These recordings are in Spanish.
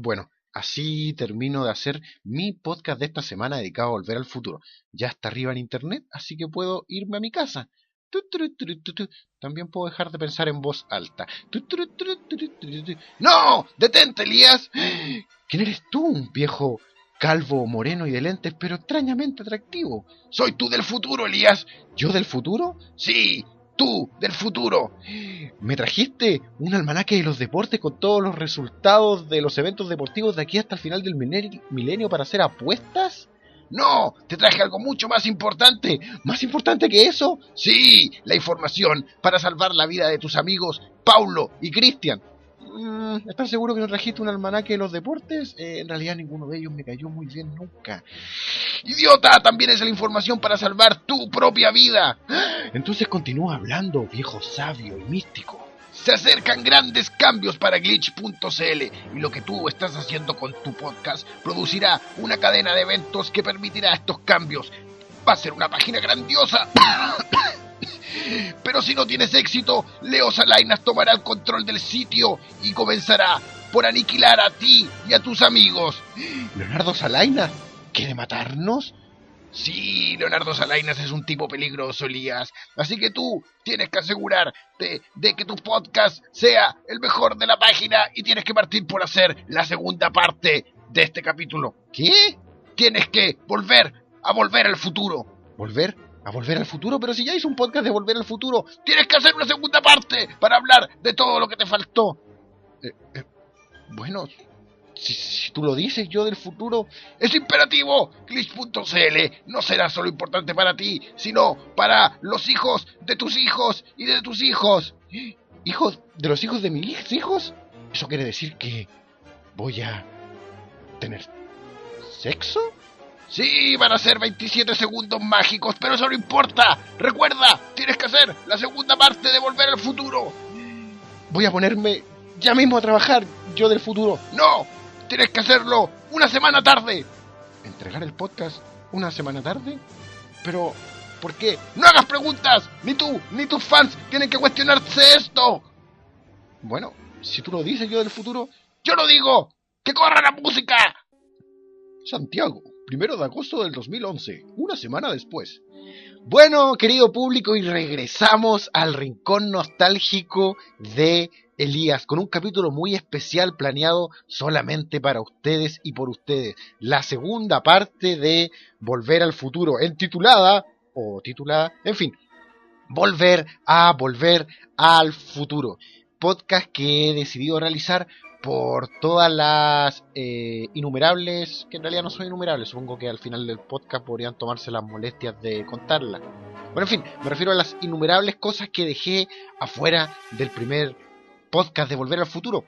Bueno, así termino de hacer mi podcast de esta semana dedicado a volver al futuro. Ya está arriba en internet, así que puedo irme a mi casa. Tu, turu, turu, tu, tu. También puedo dejar de pensar en voz alta. Tu, turu, turu, turu, turu, tu. ¡No! ¡Detente, Elías! ¿Quién eres tú, un viejo calvo, moreno y de lentes, pero extrañamente atractivo? Soy tú del futuro, Elías. ¿Yo del futuro? Sí, tú del futuro. ¿Me trajiste un almanaque de los deportes con todos los resultados de los eventos deportivos de aquí hasta el final del milenio para hacer apuestas? No, te traje algo mucho más importante. ¿Más importante que eso? Sí, la información para salvar la vida de tus amigos Paulo y Cristian. ¿Estás seguro que no trajiste un almanaque de los deportes? En realidad ninguno de ellos me cayó muy bien nunca. ¡Idiota! También es la información para salvar tu propia vida. Entonces continúa hablando, viejo sabio y místico. Se acercan grandes cambios para Glitch.cl y lo que tú estás haciendo con tu podcast producirá una cadena de eventos que permitirá estos cambios. Va a ser una página grandiosa. Pero si no tienes éxito, Leo Salainas tomará el control del sitio y comenzará por aniquilar a ti y a tus amigos. ¿Leonardo Salainas? ¿Quiere matarnos? Sí, Leonardo Salainas es un tipo peligroso, Elías. Así que tú tienes que asegurarte de que tu podcast sea el mejor de la página y tienes que partir por hacer la segunda parte de este capítulo. ¿Qué? Tienes que volver al futuro. ¿Volver? ¿A volver al futuro? Pero si ya hice un podcast de volver al futuro, tienes que hacer una segunda parte para hablar de todo lo que te faltó. Bueno, si tú lo dices, yo del futuro, es imperativo. Glitch.cl no será solo importante para ti, sino para los hijos de tus hijos y de tus hijos. ¿Hijos de los hijos de mis hijos? ¿Eso quiere decir que voy a tener sexo? Sí, van a ser 27 segundos mágicos, pero eso no importa. Recuerda, tienes que hacer la segunda parte de Volver al Futuro. Voy a ponerme ya mismo a trabajar, yo del futuro. No, tienes que hacerlo una semana tarde. ¿Entregar el podcast una semana tarde? Pero, ¿por qué? ¡No hagas preguntas! Ni tú, ni tus fans tienen que cuestionarse esto. Bueno, si tú lo dices, yo del futuro, yo lo digo. ¡Que corra la música! Santiago, 1 de agosto del 2011, una semana después. Bueno, querido público, y regresamos al rincón nostálgico de Elías, con un capítulo muy especial planeado solamente para ustedes y por ustedes. La segunda parte de Volver al Futuro, titulada, en fin, Volver al Futuro. Podcast que he decidido realizar por todas las innumerables, que en realidad no son innumerables, supongo que al final del podcast podrían tomarse las molestias de contarlas. Bueno, en fin, me refiero a las innumerables cosas que dejé afuera del primer podcast de Volver al Futuro,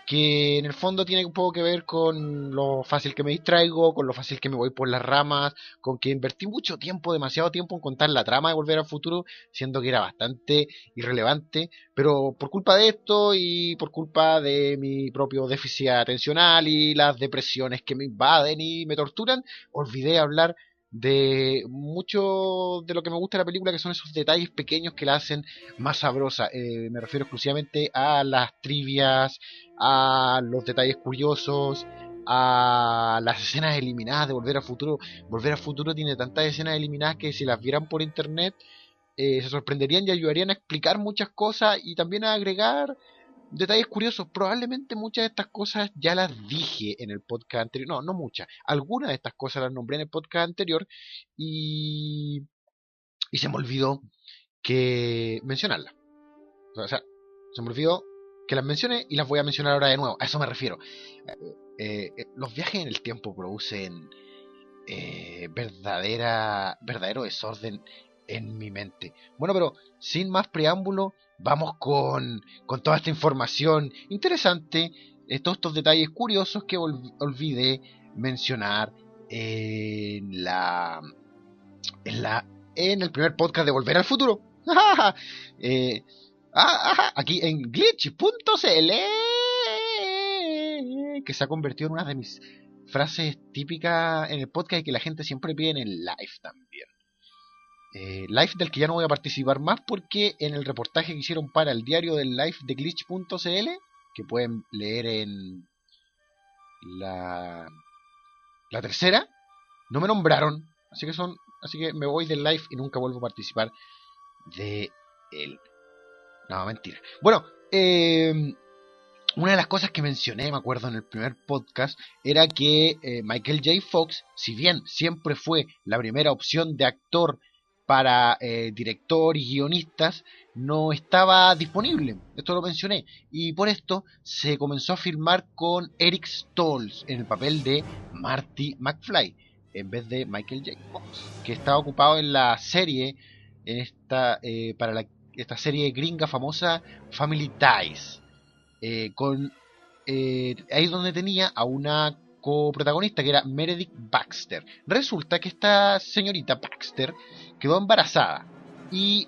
que en el fondo tiene un poco que ver con lo fácil que me distraigo, con lo fácil que me voy por las ramas, con que invertí mucho tiempo, demasiado tiempo en contar la trama de Volver al Futuro, siendo que era bastante irrelevante, pero por culpa de esto y por culpa de mi propio déficit atencional y las depresiones que me invaden y me torturan, olvidé hablar de mucho de lo que me gusta de la película, que son esos detalles pequeños que la hacen más sabrosa. Me refiero exclusivamente a las trivias, a los detalles curiosos, a las escenas eliminadas de Volver al Futuro. Volver al Futuro tiene tantas escenas eliminadas que si las vieran por internet se sorprenderían y ayudarían a explicar muchas cosas y también a agregar detalles curiosos. Probablemente muchas de estas cosas ya las dije en el podcast anterior. No, no muchas. Algunas de estas cosas las nombré en el podcast anterior y, y se me olvidó que mencionarlas. O sea, se me olvidó que las mencione y las voy a mencionar ahora de nuevo. A eso me refiero. Los viajes en el tiempo producen verdadero desorden en mi mente. Bueno, pero sin más preámbulo, vamos con toda esta información interesante, todos estos detalles curiosos que olvidé mencionar en la en el primer podcast de Volver al Futuro. eh, aquí en glitch.cl, que se ha convertido en una de mis frases típicas en el podcast y que la gente siempre pide en el live también. Live del que ya no voy a participar más porque en el reportaje que hicieron para el diario del live de glitch.cl, que pueden leer en la tercera, no me nombraron, así que me voy del live y nunca vuelvo a participar de él. No, mentira. Bueno, una de las cosas que mencioné, me acuerdo en el primer podcast, era que Michael J. Fox, si bien siempre fue la primera opción de actor para director y guionistas, no estaba disponible. Esto lo mencioné. Y por esto se comenzó a filmar con Eric Stoltz en el papel de Marty McFly, en vez de Michael J. Fox, que estaba ocupado en la serie, en esta serie gringa famosa Family Ties. Ahí es donde tenía a una coprotagonista que era Meredith Baxter. Resulta que esta señorita Baxter quedó embarazada y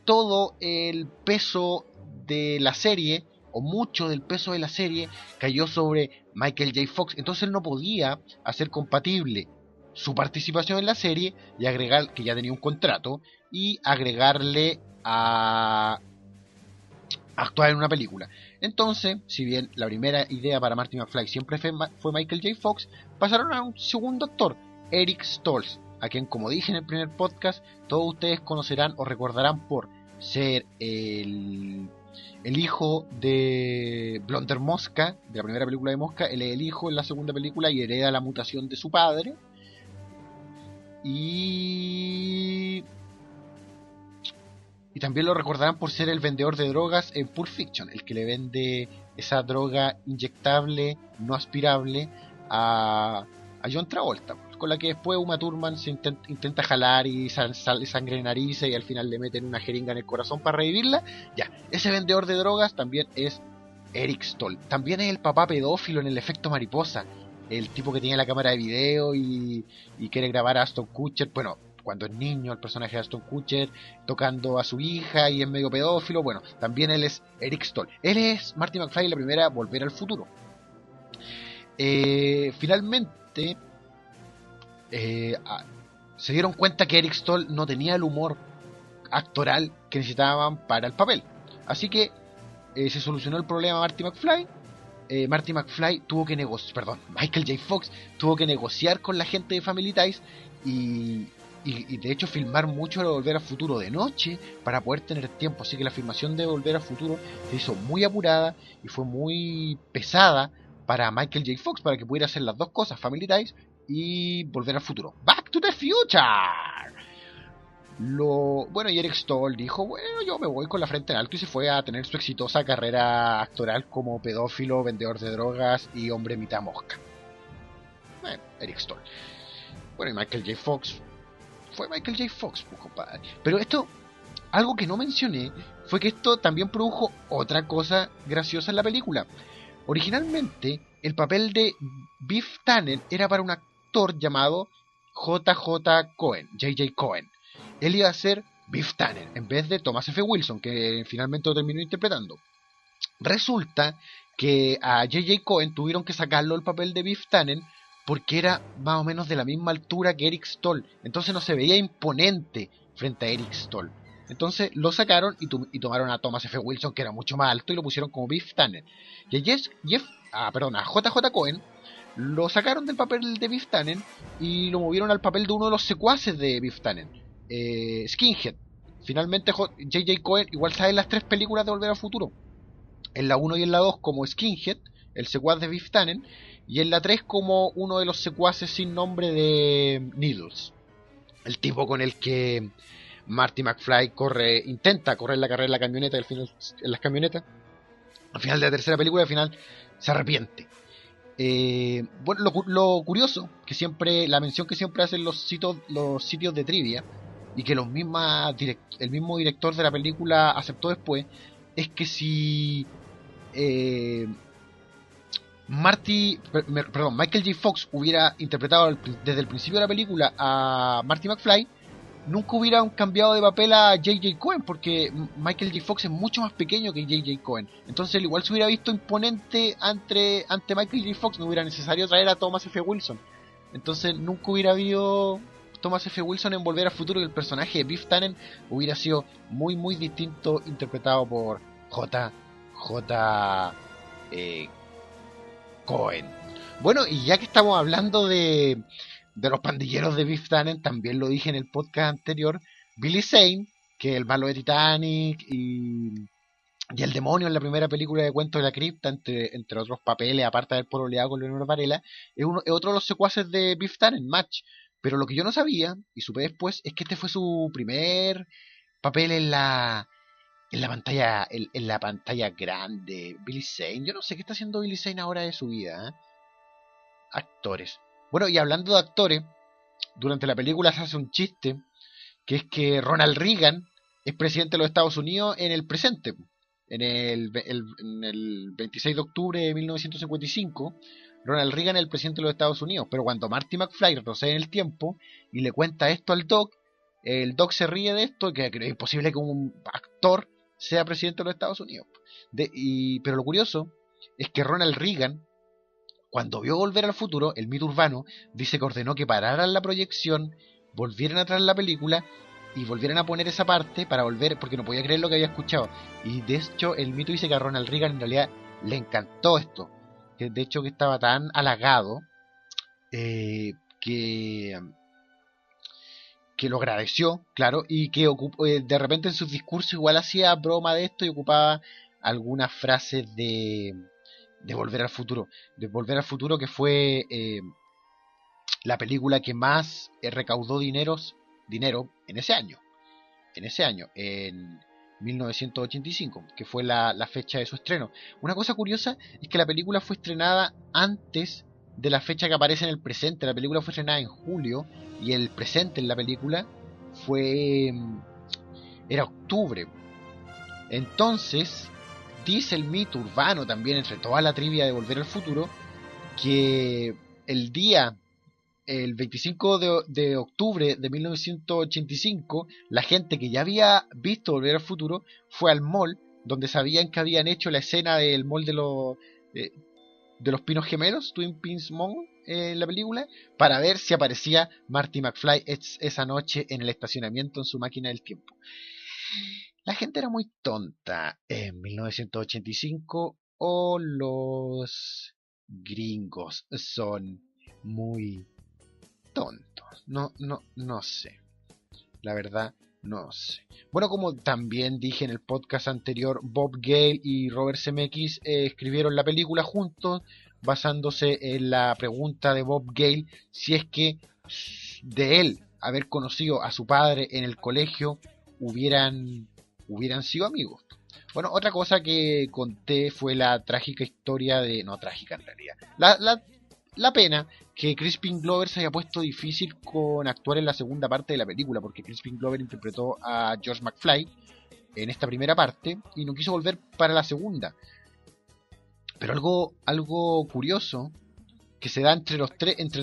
todo el peso de la serie, o mucho del peso de la serie, cayó sobre Michael J. Fox. Entonces él no podía hacer compatible su participación en la serie y agregar, que ya tenía un contrato, y agregarle a actuar en una película. Entonces, si bien la primera idea para Marty McFly siempre fue Michael J. Fox, pasaron a un segundo actor, Eric Stoltz, a quien, como dije en el primer podcast, todos ustedes conocerán o recordarán por ser el hijo de Blonder Mosca, de la primera película de Mosca. Él es el hijo en la segunda película y hereda la mutación de su padre. Y también lo recordarán por ser el vendedor de drogas en Pulp Fiction, el que le vende esa droga inyectable, no aspirable, a John Travolta, con la que después Uma Thurman se intenta jalar y sangre en narices y al final le meten una jeringa en el corazón para revivirla. Ya, ese vendedor de drogas también es Eric Stoltz. También es el papá pedófilo en El efecto mariposa, el tipo que tiene la cámara de video y quiere grabar a Aston Kutcher, bueno, cuando es niño, el personaje de Aston Kutcher tocando a su hija y es medio pedófilo. Bueno, también él es Eric Stoltz. Él es Marty McFly en la primera Volver al Futuro. Finalmente se dieron cuenta que Eric Stoltz no tenía el humor actoral que necesitaban para el papel, así que se solucionó el problema a Marty McFly. Michael J. Fox tuvo que negociar con la gente de Family Ties y de hecho filmar mucho de Volver al Futuro de noche para poder tener tiempo, así que la filmación de Volver al Futuro se hizo muy apurada y fue muy pesada para Michael J. Fox, para que pudiera hacer las dos cosas, Family Ties y Volver al Futuro. Back to the Future. Y Eric Stoltz dijo, bueno, yo me voy con la frente en alto, y se fue a tener su exitosa carrera actoral como pedófilo, vendedor de drogas y hombre mitad mosca. Eric Stoltz. Bueno, y Michael J. Fox fue Michael J. Fox, pues, compadre. Pero esto, algo que no mencioné, fue que esto también produjo otra cosa graciosa en la película. Originalmente, el papel de Biff Tannen era para un actor llamado J.J. Cohen, J.J. Cohen. Él iba a ser Biff Tannen, en vez de Thomas F. Wilson, que finalmente lo terminó interpretando. Resulta que a J.J. Cohen tuvieron que sacarlo el papel de Biff Tannen porque era más o menos de la misma altura que Eric Stoltz. Entonces no se veía imponente frente a Eric Stoltz. Entonces lo sacaron y tomaron a Thomas F. Wilson, que era mucho más alto, y lo pusieron como Biff Tannen. Y a J.J. Cohen lo sacaron del papel de Biff Tannen y lo movieron al papel de uno de los secuaces de Biff Tannen, Skinhead. Finalmente J.J. Cohen igual sale en las tres películas de Volver al Futuro. En la 1 y en la 2 como Skinhead, el secuaz de Biff Tannen, y en la 3 como uno de los secuaces sin nombre de Needles, el tipo con el que Marty McFly intenta correr la carrera en la camioneta, y al final, en las camionetas, al final de la tercera película, al final se arrepiente. Lo curioso, que siempre, la mención que siempre hacen los sitios de trivia, y que el mismo director de la película aceptó después, es que si Michael J. Fox hubiera interpretado desde el principio de la película a Marty McFly, nunca hubieran cambiado de papel a J.J. Cohen, porque Michael J. Fox es mucho más pequeño que J.J. Cohen. Entonces él igual se hubiera visto imponente ante Michael J. Fox, no hubiera necesario traer a Thomas F. Wilson. Entonces nunca hubiera habido Thomas F. Wilson en Volver al Futuro, y el personaje de Biff Tannen hubiera sido muy muy distinto, interpretado por J.J. Cohen. Bueno, y ya que estamos hablando de los pandilleros de Biff Tannen, también lo dije en el podcast anterior, Billy Zane, que es el malo de Titanic y el demonio en la primera película de Cuento de la Cripta, entre otros papeles, aparte de haber pololeado con Leonor Varela, es otro de los secuaces de Biff Tannen, Match. Pero lo que yo no sabía, y supe después, es que este fue su primer papel en la pantalla grande. Billy Zane, yo no sé qué está haciendo Billy Zane ahora de su vida, ¿eh? Actores. Bueno, y hablando de actores, durante la película se hace un chiste, que es que Ronald Reagan es presidente de los Estados Unidos en el presente. En el 26 de octubre de 1955, Ronald Reagan es el presidente de los Estados Unidos. Pero cuando Marty McFly retrocede en el tiempo y le cuenta esto al Doc, el Doc se ríe de esto, que es imposible que un actor sea presidente de los Estados Unidos. Pero lo curioso es que Ronald Reagan, cuando vio Volver al Futuro, el mito urbano dice que ordenó que pararan la proyección, volvieran a traer la película y volvieran a poner esa parte para volver, porque no podía creer lo que había escuchado. Y de hecho el mito dice que a Ronald Reagan en realidad le encantó esto, que de hecho que estaba tan halagado eh, que, que lo agradeció, claro, y que de repente en sus discursos igual hacía broma de esto y ocupaba algunas frases de Volver al Futuro. De Volver al Futuro, que fue la película que más recaudó dinero en ese año, en 1985, que fue la fecha de su estreno. Una cosa curiosa es que la película fue estrenada antes de la fecha que aparece en el presente. La película fue estrenada en julio y el presente en la película fue era octubre. Entonces, dice el mito urbano también entre toda la trivia de Volver al Futuro que el día, el 25 de octubre de 1985, la gente que ya había visto Volver al Futuro fue al mall donde sabían que habían hecho la escena del mall de los Pinos Gemelos, Twin Pins Mall, en la película, para ver si aparecía Marty McFly esa noche en el estacionamiento en su máquina del tiempo. La gente era muy tonta en 1985 o los gringos son muy tontos. No sé. La verdad, no sé. Bueno, como también dije en el podcast anterior, Bob Gale y Robert Zemeckis escribieron la película juntos, basándose en la pregunta de Bob Gale si es que de él haber conocido a su padre en el colegio hubieran sido amigos. Bueno, otra cosa que conté fue la trágica historia de... No, trágica en realidad. La pena que Crispin Glover se haya puesto difícil con actuar en la segunda parte de la película, porque Crispin Glover interpretó a George McFly en esta primera parte y no quiso volver para la segunda. Pero algo curioso que se da entre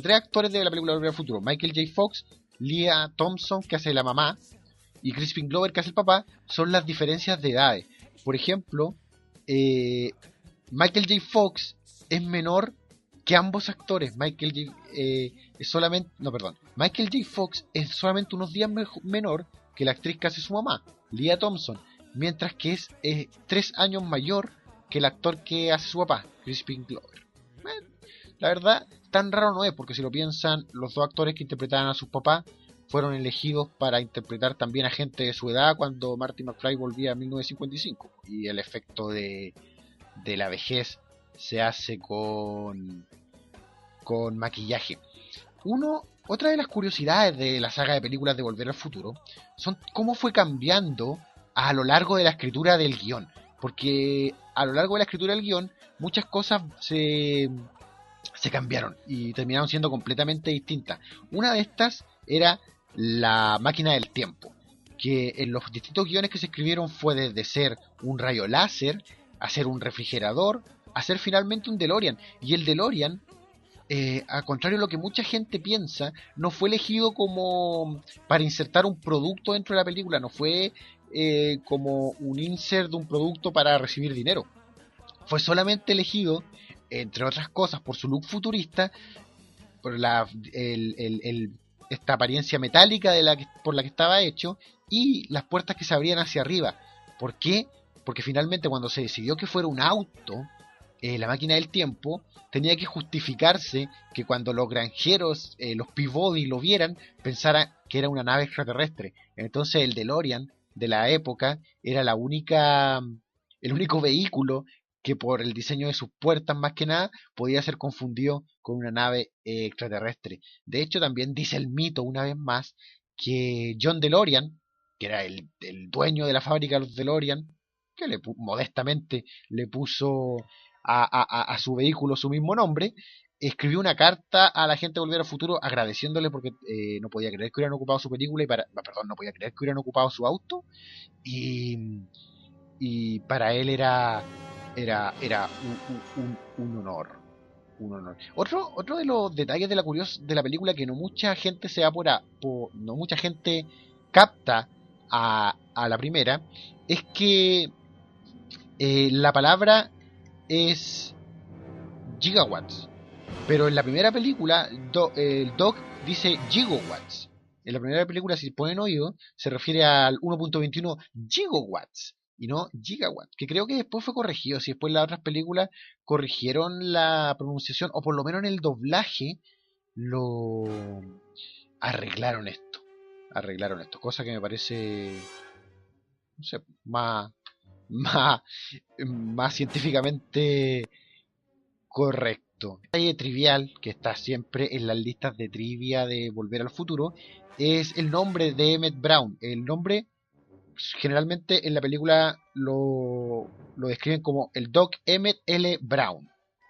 tres actores de la película Volver al Futuro: Michael J. Fox, Leah Thompson, que hace la mamá, y Crispin Glover, que hace el papá, son las diferencias de edades. Por ejemplo, Michael J. Fox es menor que ambos actores. Michael J. Fox es solamente unos días menor que la actriz que hace su mamá, Leah Thompson, mientras que es 3 años mayor que el actor que hace su papá, Crispin Glover. La verdad, tan raro no es, porque si lo piensan, los dos actores que interpretaban a sus papás fueron elegidos para interpretar también a gente de su edad cuando Marty McFly volvía a 1955. Y el efecto de la vejez se hace con maquillaje. Otra de las curiosidades de la saga de películas de Volver al Futuro son cómo fue cambiando a lo largo de la escritura del guión. Porque a lo largo de la escritura del guión muchas cosas se cambiaron y terminaron siendo completamente distintas. Una de estas era la máquina del tiempo, que en los distintos guiones que se escribieron fue desde ser un rayo láser, a ser un refrigerador, a ser finalmente un DeLorean. Y el DeLorean, al contrario de lo que mucha gente piensa, no fue elegido como para insertar un producto dentro de la película, no fue como un insert de un producto para recibir dinero. Fue solamente elegido, entre otras cosas, por su look futurista, por esta apariencia metálica por la que estaba hecho, y las puertas que se abrían hacia arriba. ¿Por qué? Porque finalmente cuando se decidió que fuera un auto, la máquina del tiempo tenía que justificarse que cuando los granjeros, los Peabody lo vieran, pensaran que era una nave extraterrestre. Entonces el DeLorean de la época era el único vehículo que por el diseño de sus puertas más que nada podía ser confundido con una nave extraterrestre. De hecho también dice el mito una vez más que John DeLorean, que era el dueño de la fábrica de los DeLorean, que modestamente le puso a su vehículo su mismo nombre, escribió una carta a la gente de Volver al Futuro agradeciéndole porque no podía creer que hubieran ocupado su película perdón, no podía creer que hubieran ocupado su auto y, y para él era un honor. Un honor. Otro de los detalles de la película que no mucha gente se da no mucha gente capta a la primera es que la palabra es gigawatts, pero en la primera película el Doc dice gigawatts. En la primera película, si ponen oído, se refiere al 1.21 gigawatts y no gigawatts, que creo que después fue corregido. Si después las otras películas corrigieron la pronunciación, o por lo menos en el doblaje, lo arreglaron esto. Cosa que me parece, no sé, más, más científicamente correcto. El detalle trivial que está siempre en las listas de trivia de Volver al Futuro es el nombre de Emmett Brown. El nombre generalmente en la película lo describen como el Doc Emmett L. Brown.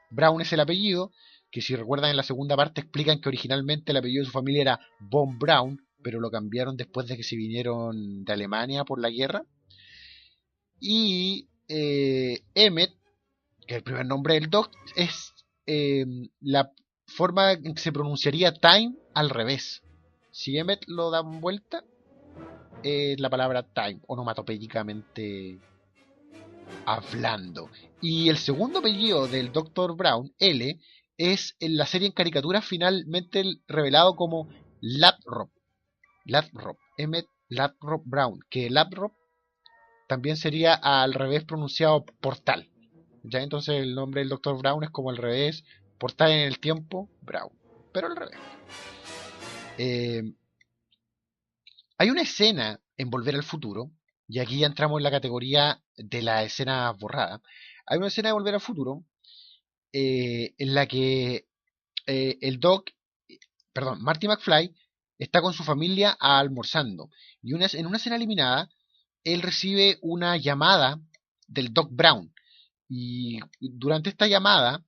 Brown es el apellido, que si recuerdan en la segunda parte explican que originalmente el apellido de su familia era Von Braun, pero lo cambiaron después de que se vinieron de Alemania por la guerra. Y Emmett, que es el primer nombre del Doc, es la forma en que se pronunciaría time al revés. Si Emmett lo dan vuelta, es la palabra time, onomatopéyicamente hablando. Y el segundo apellido del Dr. Brown, L, es en la serie en caricatura finalmente revelado como Laprop. Emmett Laprop Brown, que Laprop también sería al revés pronunciado portal. Ya entonces el nombre del Dr. Brown es como al revés, portal en el tiempo, Brown, pero al revés. Hay una escena en Volver al Futuro, y aquí ya entramos en la categoría de la escena borrada. Hay una escena de Volver al Futuro en la que Marty McFly está con su familia almorzando. Y en una escena eliminada, él recibe una llamada del Doc Brown. Y durante esta llamada,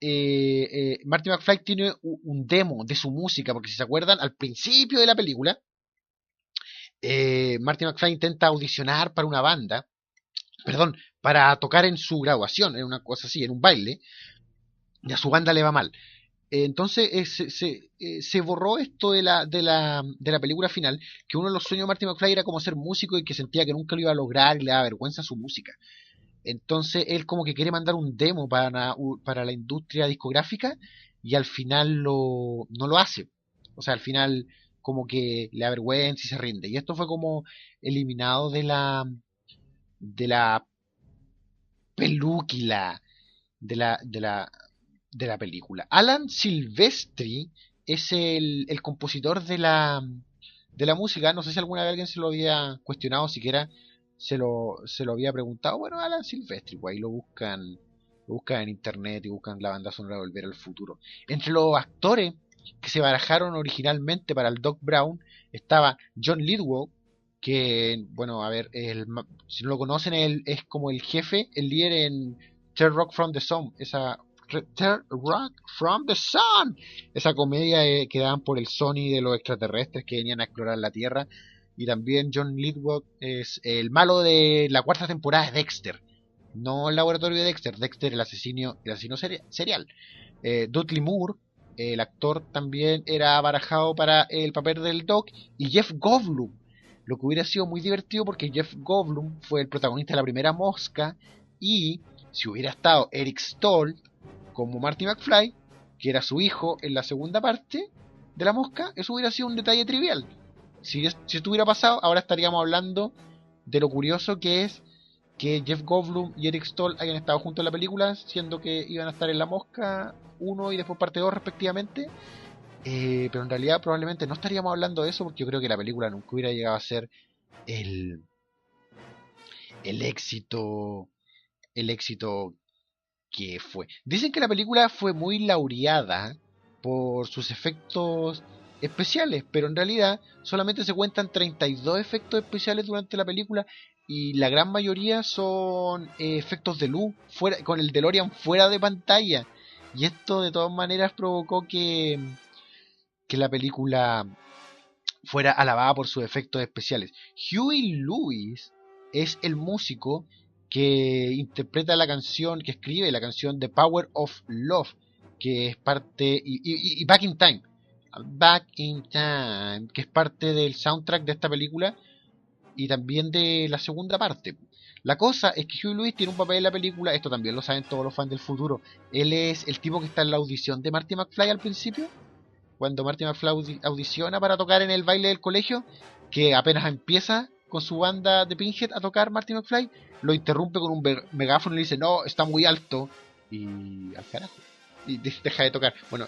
Marty McFly tiene un demo de su música, porque si se acuerdan, al principio de la película, Marty McFly intenta audicionar para una banda, para tocar en su graduación, en una cosa así, en un baile, y a su banda le va mal. Entonces se borró esto de la película final, que uno de los sueños de Marty McFly era como ser músico y que sentía que nunca lo iba a lograr y le daba vergüenza su música. Entonces él como que quiere mandar un demo para la industria discográfica y al final no lo hace. O sea, al final como que le da vergüenza y se rinde. Y esto fue como eliminado de la película, de la película. Alan Silvestri es el compositor de la música. No sé si alguna vez alguien se lo había cuestionado, siquiera se lo había preguntado. Bueno, Alan Silvestri, pues ahí lo buscan en internet y buscan la banda sonora de Volver al Futuro. Entre los actores que se barajaron originalmente para el Doc Brown estaba John Lithgow, que, bueno, a ver, si no lo conocen, él es como el jefe, el líder en Third Rock from the Sun, Third Rock from the Sun, esa comedia que daban por el Sony de los extraterrestres que venían a explorar la Tierra. Y también John Lithgow es el malo de la cuarta temporada de Dexter, no el laboratorio de Dexter, el asesino serial. Dudley Moore, el actor, también era barajado para el papel del Doc, y Jeff Goldblum, lo que hubiera sido muy divertido porque Jeff Goldblum fue el protagonista de la primera Mosca, y si hubiera estado Eric Stoll como Marty McFly, que era su hijo en la segunda parte de la Mosca, eso hubiera sido un detalle trivial. Si esto hubiera pasado, ahora estaríamos hablando de lo curioso que es que Jeff Goldblum y Eric Stoll hayan estado juntos en la película, siendo que iban a estar en La Mosca 1 y después parte 2 respectivamente. Pero en realidad probablemente no estaríamos hablando de eso, porque yo creo que la película nunca hubiera llegado a ser el, el éxito el éxito que fue. Dicen que la película fue muy laureada por sus efectos especiales, pero en realidad solamente se cuentan 32 efectos especiales durante la película y la gran mayoría son efectos de luz fuera, con el DeLorean fuera de pantalla. Y esto de todas maneras provocó que la película fuera alabada por sus efectos especiales. Huey Lewis es el músico que interpreta la canción, que escribe la canción The Power of Love, que es parte, y Back in Time, Back in Time, que es parte del soundtrack de esta película y también de la segunda parte. La cosa es que Huey Lewis tiene un papel en la película, esto también lo saben todos los fans del futuro. Él es el tipo que está en la audición de Marty McFly al principio, cuando Marty McFly audiciona para tocar en el baile del colegio, que apenas empieza con su banda de Pinhead a tocar Marty McFly, lo interrumpe con un megáfono y le dice, no, está muy alto, y al carajo, y deja de tocar. Bueno,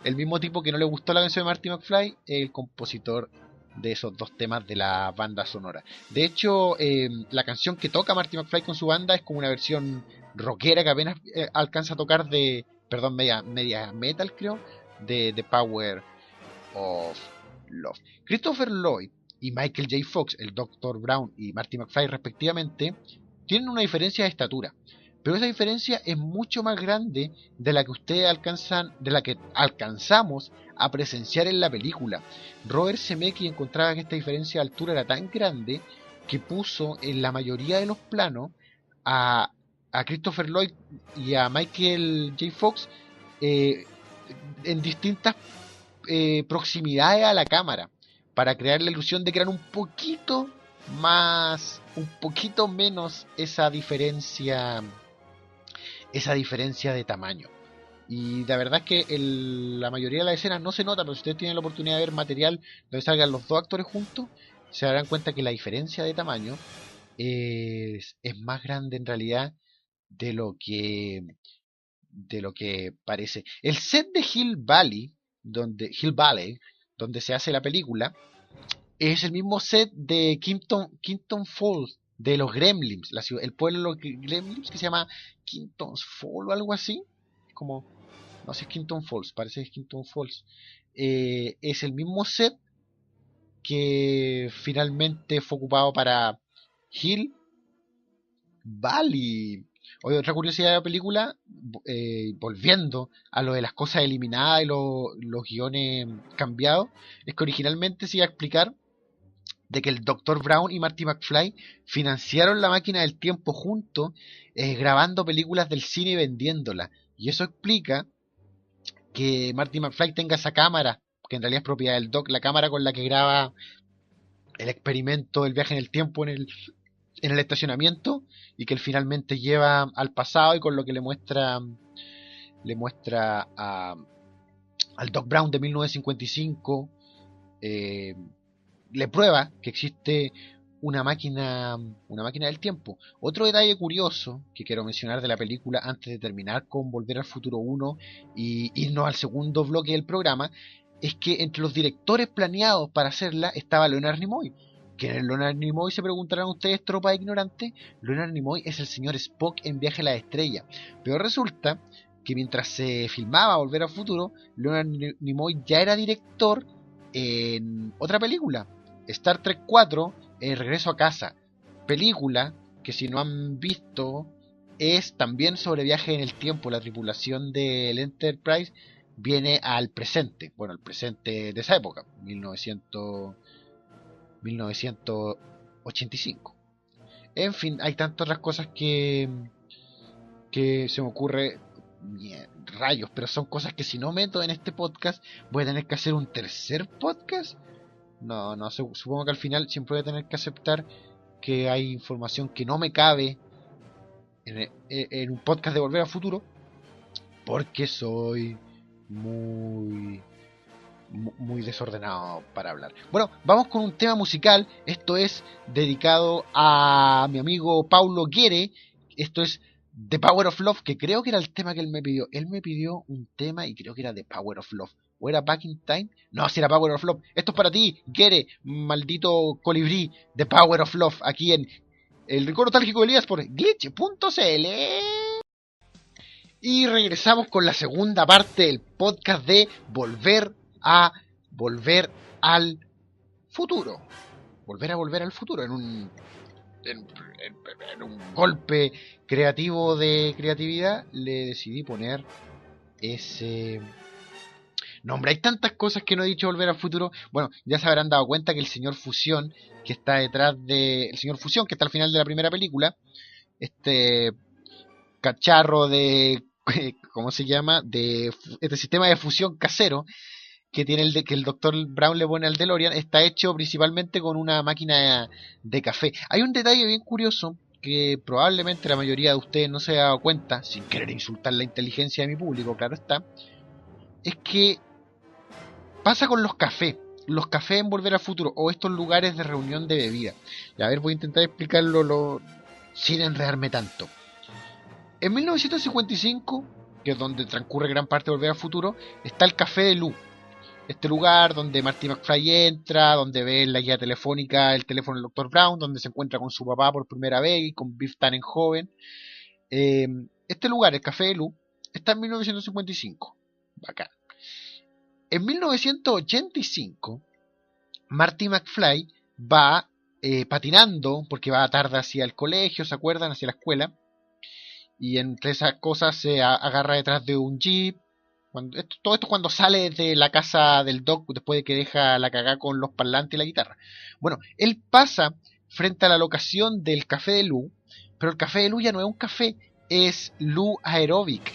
el mismo tipo que no le gustó la canción de Marty McFly, el compositor de esos dos temas de la banda sonora. De hecho, la canción que toca Marty McFly con su banda es como una versión rockera que apenas alcanza a tocar de, perdón, media metal creo, de The Power of Love. Christopher Lloyd y Michael J. Fox, el Dr. Brown y Marty McFly respectivamente, tienen una diferencia de estatura, pero esa diferencia es mucho más grande de la que ustedes alcanzan, de la que alcanzamos a presenciar en la película. Robert Zemeckis encontraba que esta diferencia de altura era tan grande que puso en la mayoría de los planos a Christopher Lloyd y a Michael J. Fox eh, en distintas proximidades a la cámara para crear la ilusión de que eran un poquito más, un poquito menos esa diferencia de tamaño. Y la verdad es que la mayoría de las escenas no se nota, pero si ustedes tienen la oportunidad de ver material donde salgan los dos actores juntos, se darán cuenta que la diferencia de tamaño es más grande en realidad de lo que parece. El set de Hill Valley, donde se hace la película, es el mismo set de Kingston Falls, de los Gremlins, el pueblo de los Gremlins que se llama Kingston Falls o algo así. Como, no sé, es Kingston Falls, parece que es Kingston Falls. Es el mismo set que finalmente fue ocupado para Hill Valley. Oye, otra curiosidad de la película, volviendo a lo de las cosas eliminadas y los guiones cambiados, es que originalmente se iba a explicar de que el Dr. Brown y Marty McFly financiaron la máquina del tiempo juntos, grabando películas del cine y vendiéndolas. Y eso explica que Marty McFly tenga esa cámara, que en realidad es propiedad del Doc, la cámara con la que graba el experimento del viaje en el tiempo en el estacionamiento, y que él finalmente lleva al pasado y con lo que le muestra al Doc Brown de 1955, le prueba que existe una máquina del tiempo. Otro detalle curioso que quiero mencionar de la película antes de terminar con Volver al Futuro 1 y irnos al segundo bloque del programa, es que entre los directores planeados para hacerla estaba Leonard Nimoy. Que en Leonard Nimoy, se preguntarán ustedes, tropa de ignorantes, Leonard Nimoy es el señor Spock en Viaje a la Estrella. Pero resulta que mientras se filmaba Volver al Futuro, Leonard Nimoy ya era director en otra película, Star Trek 4, Regreso a Casa. Película que, si no han visto, es también sobre viaje en el tiempo. La tripulación del Enterprise viene al presente, bueno, al presente de esa época, 1985. En fin, hay tantas otras cosas que se me ocurre, rayos, pero son cosas que si no meto en este podcast voy a tener que hacer un tercer podcast. No, supongo que al final siempre voy a tener que aceptar que hay información que no me cabe en un podcast de Volver al Futuro, porque soy muy muy desordenado para hablar. Bueno, vamos con un tema musical. Esto es dedicado a mi amigo Paulo Guerre. Esto es The Power of Love, que creo que era el tema que él me pidió. Él me pidió un tema y creo que era The Power of Love. ¿O era Back in Time? No, si era Power of Love. Esto es para ti, Guerre, maldito colibrí. The Power of Love, aquí en el Rincón Nostálgico de Elías por glitch.cl. Y regresamos con la segunda parte del podcast de Volver al futuro. Volver al futuro en un golpe creativo de creatividad le decidí poner ese nombre. Hay tantas cosas que no he dicho Volver al futuro. Bueno, ya se habrán dado cuenta que el señor Fusión, que está detrás de el señor Fusión, que está al final de la primera película, este cacharro de ¿cómo se llama? De este sistema de fusión casero que tiene que el Dr. Brown le pone al DeLorean, está hecho principalmente con una máquina de café. Hay un detalle bien curioso que probablemente la mayoría de ustedes no se ha dado cuenta, sin querer insultar la inteligencia de mi público, claro está, es que pasa con los cafés. Los cafés en Volver al Futuro, o estos lugares de reunión de bebida. Y a ver, voy a intentar explicarlo sin enredarme tanto. En 1955, que es donde transcurre gran parte de Volver al Futuro, está el Café de Lou. Este lugar donde Marty McFly entra, donde ve en la guía telefónica el teléfono del Dr. Brown, donde se encuentra con su papá por primera vez y con Biff Tannen joven. Este lugar, el Café de Lou, está en 1955. Bacán. En 1985, Marty McFly va patinando, porque va tarde hacia el colegio, ¿se acuerdan? Hacia la escuela. Y entre esas cosas se agarra detrás de un jeep. Todo esto cuando sale de la casa del Doc después de que deja la cagada con los parlantes y la guitarra. Bueno, él pasa frente a la locación del Café de Lou, pero el Café de Lou ya no es un café, es Lou Aerobic.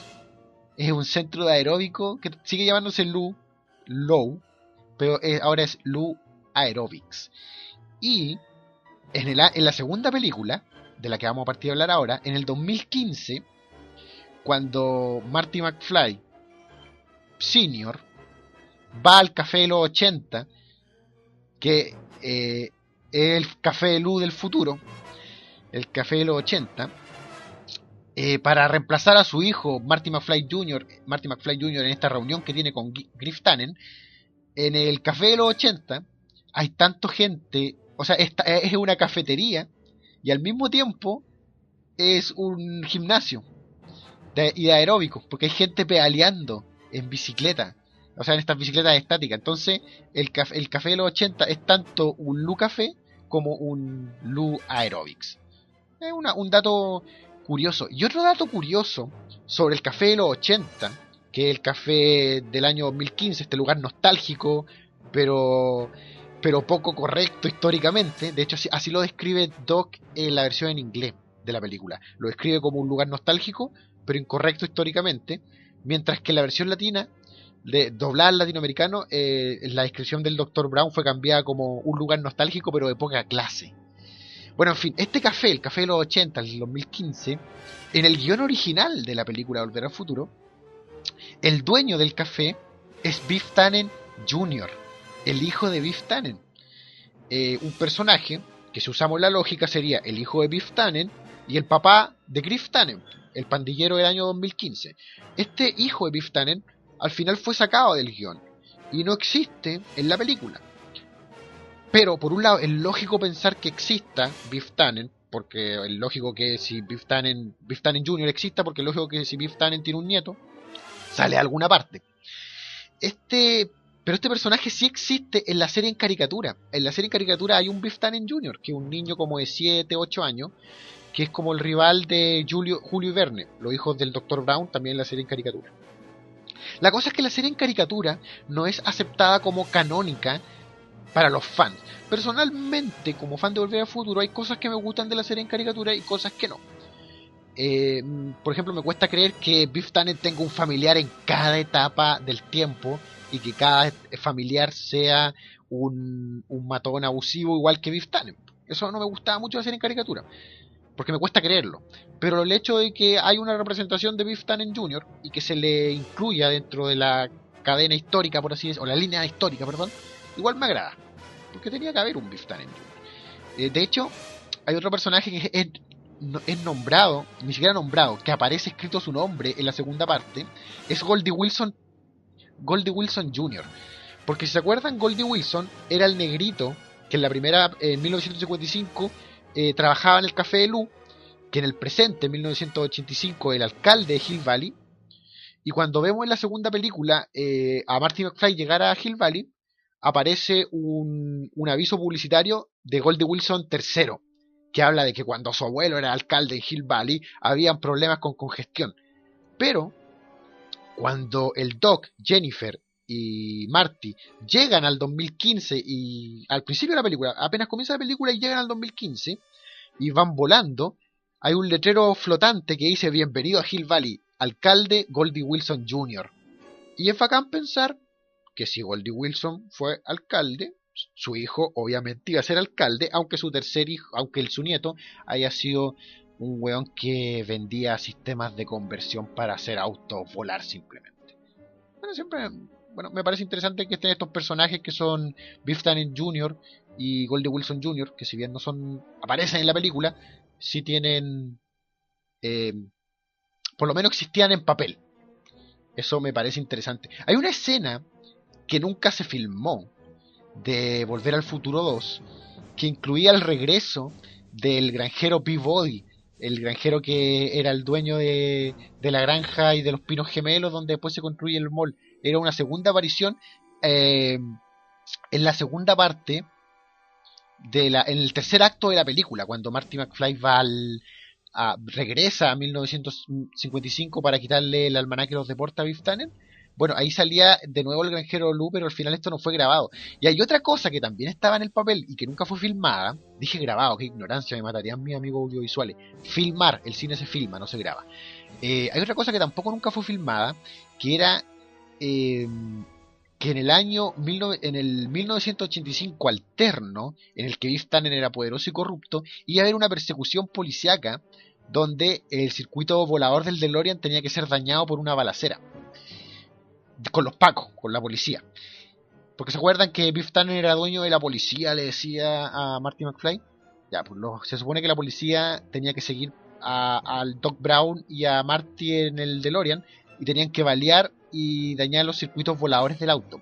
Es un centro de aeróbico que sigue llamándose Low, pero ahora es Lou Aerobics. Y en la segunda película, de la que vamos a partir a hablar ahora, en el 2015, cuando Marty McFly Senior va al Café de los 80, que es el Café de Lou del futuro, el Café de los 80, para reemplazar a su hijo Marty McFly Jr. En esta reunión que tiene con Griff Tannen. En el Café de los 80 hay tanta gente, o sea, es una cafetería y al mismo tiempo es un gimnasio y de aeróbicos, porque hay gente pedaleando en bicicleta, o sea, en estas bicicletas estáticas. Entonces el café de los 80 es tanto un Lu Café como un Lu Aerobics. Es un dato curioso. Y otro dato curioso sobre el Café de los 80, que es el café del año 2015, este lugar nostálgico, pero poco correcto históricamente. De hecho, así lo describe Doc en la versión en inglés de la película. Lo describe como un lugar nostálgico, pero incorrecto históricamente. Mientras que en la versión latina, doblada al latinoamericano, la descripción del Dr. Brown fue cambiada como un lugar nostálgico, pero de poca clase. Bueno, en fin, este café, el Café de los 80, el 2015, en el guión original de la película Volver al Futuro, el dueño del café es Biff Tannen Jr., el hijo de Biff Tannen. Un personaje que, si usamos la lógica, sería el hijo de Biff Tannen y el papá de Griff Tannen, el pandillero del año 2015. Este hijo de Biff Tannen al final fue sacado del guión y no existe en la película. Pero por un lado es lógico pensar que exista Biff Tannen, porque es lógico que si Biff Tannen Jr. exista, porque es lógico que si Biff Tannen tiene un nieto, sale a alguna parte. Pero este personaje sí existe en la serie en caricatura. En la serie en caricatura hay un Biff Tannen Jr., que es un niño como de 7, 8 años, que es como el rival de Julio y Verne, los hijos del Dr. Brown, también en la serie en caricatura. La cosa es que la serie en caricatura no es aceptada como canónica para los fans. Personalmente, como fan de Volver al Futuro, hay cosas que me gustan de la serie en caricatura y cosas que no. Por ejemplo, me cuesta creer que Biff Tannen tenga un familiar en cada etapa del tiempo y que cada familiar sea un matón abusivo igual que Biff Tannen. Eso no me gustaba mucho de la serie en caricatura, porque me cuesta creerlo. Pero el hecho de que hay una representación de Biff Tannen Jr. y que se le incluya dentro de la cadena histórica, por así decirlo, o la línea histórica, perdón, igual me agrada. Porque tenía que haber un Biff Tannen Jr. De hecho, hay otro personaje que es nombrado, ni siquiera nombrado, que aparece escrito su nombre en la segunda parte, es Goldie Wilson Jr. Porque si se acuerdan, Goldie Wilson era el negrito que en la primera, en 1955, trabajaba en el Café de Lou, que en el presente, en 1985, el alcalde de Hill Valley. Y cuando vemos en la segunda película a Marty McFly llegar a Hill Valley, aparece un aviso publicitario de Goldie Wilson III, que habla de que cuando su abuelo era alcalde en Hill Valley, habían problemas con congestión. Pero cuando el Doc, Jennifer y Marty llegan al 2015, y al principio de la película, apenas comienza la película y llegan al 2015 y van volando, hay un letrero flotante que dice bienvenido a Hill Valley, alcalde Goldie Wilson Jr. Y es bacán pensar que si Goldie Wilson fue alcalde, su hijo obviamente iba a ser alcalde, aunque su tercer hijo, aunque su nieto haya sido un weón que vendía sistemas de conversión para hacer autos volar simplemente. Bueno, siempre, bueno, me parece interesante que estén estos personajes que son Biff Tannen Jr. y Goldie Wilson Jr., que si bien no son, aparecen en la película, sí tienen, eh, por lo menos existían en papel. Eso me parece interesante. Hay una escena que nunca se filmó de Volver al Futuro 2, que incluía el regreso del granjero Peabody, el granjero que era el dueño de la granja y de los Pinos Gemelos, donde después se construye el mall. Era una segunda aparición en la segunda parte, en el tercer acto de la película, cuando Marty McFly regresa a 1955 para quitarle el almanaque de los deportes a Biff Tannen. Bueno, ahí salía de nuevo el granjero Lou, pero al final esto no fue grabado. Y hay otra cosa que también estaba en el papel y que nunca fue filmada. Dije grabado, qué ignorancia, me matarían mis amigos audiovisuales. Filmar, el cine se filma, no se graba. Hay otra cosa que tampoco nunca fue filmada, que era que en el 1985 alterno, en el que Biff Tannen era poderoso y corrupto, iba a haber una persecución policíaca donde el circuito volador del DeLorean tenía que ser dañado por una balacera. Con los pacos, con la policía. Porque se acuerdan que Biff Tannen era dueño de la policía, le decía a Marty McFly. Ya, pues se supone que la policía tenía que seguir al Doc Brown y a Marty en el DeLorean y tenían que balear y dañar los circuitos voladores del auto.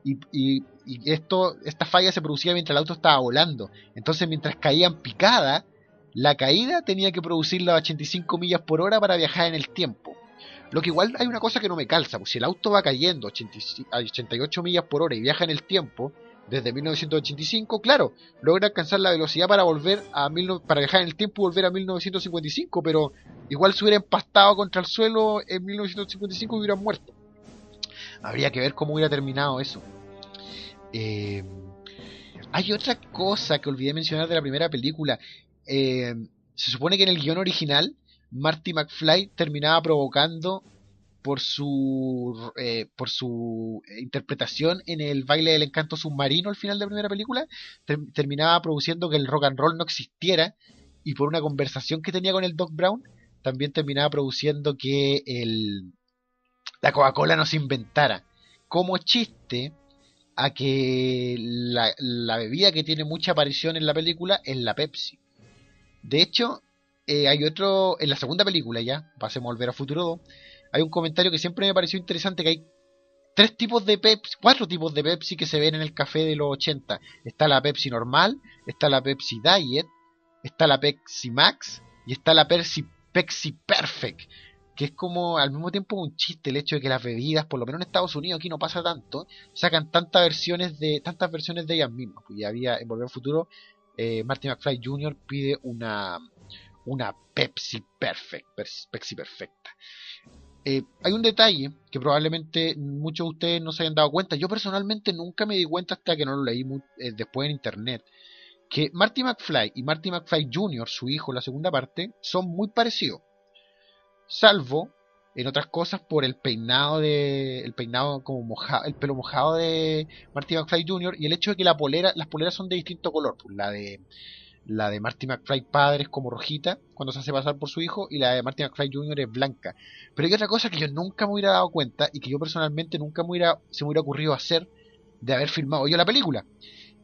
Y esta falla se producía mientras el auto estaba volando. Entonces, mientras caían picada, la caída tenía que producirla a 85 millas por hora para viajar en el tiempo. Lo que igual hay una cosa que no me calza, pues si el auto va cayendo a 88 millas por hora y viaja en el tiempo, desde 1985, claro, logra alcanzar la velocidad para para viajar en el tiempo y volver a 1955, pero igual se hubiera empastado contra el suelo en 1955 y hubiera muerto. Habría que ver cómo hubiera terminado eso. Hay otra cosa que olvidé mencionar de la primera película. Se supone que en el guión original Marty McFly terminaba provocando por su interpretación en el baile del encanto submarino al final de la primera película, terminaba produciendo que el rock and roll no existiera, y por una conversación que tenía con el Doc Brown también terminaba produciendo que la Coca-Cola no se inventara, como chiste a que la bebida que tiene mucha aparición en la película es la Pepsi. De hecho, hay otro, en la segunda película ya, pasemos a Volver a Futuro 2, hay un comentario que siempre me pareció interesante, que hay 4 tipos de Pepsi que se ven en el café de los 80. Está la Pepsi normal, está la Pepsi Diet, está la Pepsi Max y está la Pepsi Perfect, que es como al mismo tiempo un chiste el hecho de que las bebidas, por lo menos en Estados Unidos, aquí no pasa tanto, sacan tantas versiones de ellas mismas. Pues ya había en Volver al Futuro, Marty McFly Jr. pide una Pepsi perfecta. Hay un detalle que probablemente muchos de ustedes no se hayan dado cuenta. Yo personalmente nunca me di cuenta hasta que no lo leí después en internet, que Marty McFly y Marty McFly Jr., su hijo, la segunda parte, son muy parecidos, salvo en otras cosas por el peinado como mojado, el pelo mojado de Marty McFly Jr. y el hecho de que las poleras son de distinto color. Pues La de Marty McFly padre es como rojita cuando se hace pasar por su hijo, y la de Marty McFly Jr. es blanca. Pero hay otra cosa que yo nunca me hubiera dado cuenta y que yo personalmente nunca se me hubiera ocurrido hacer de haber filmado yo la película.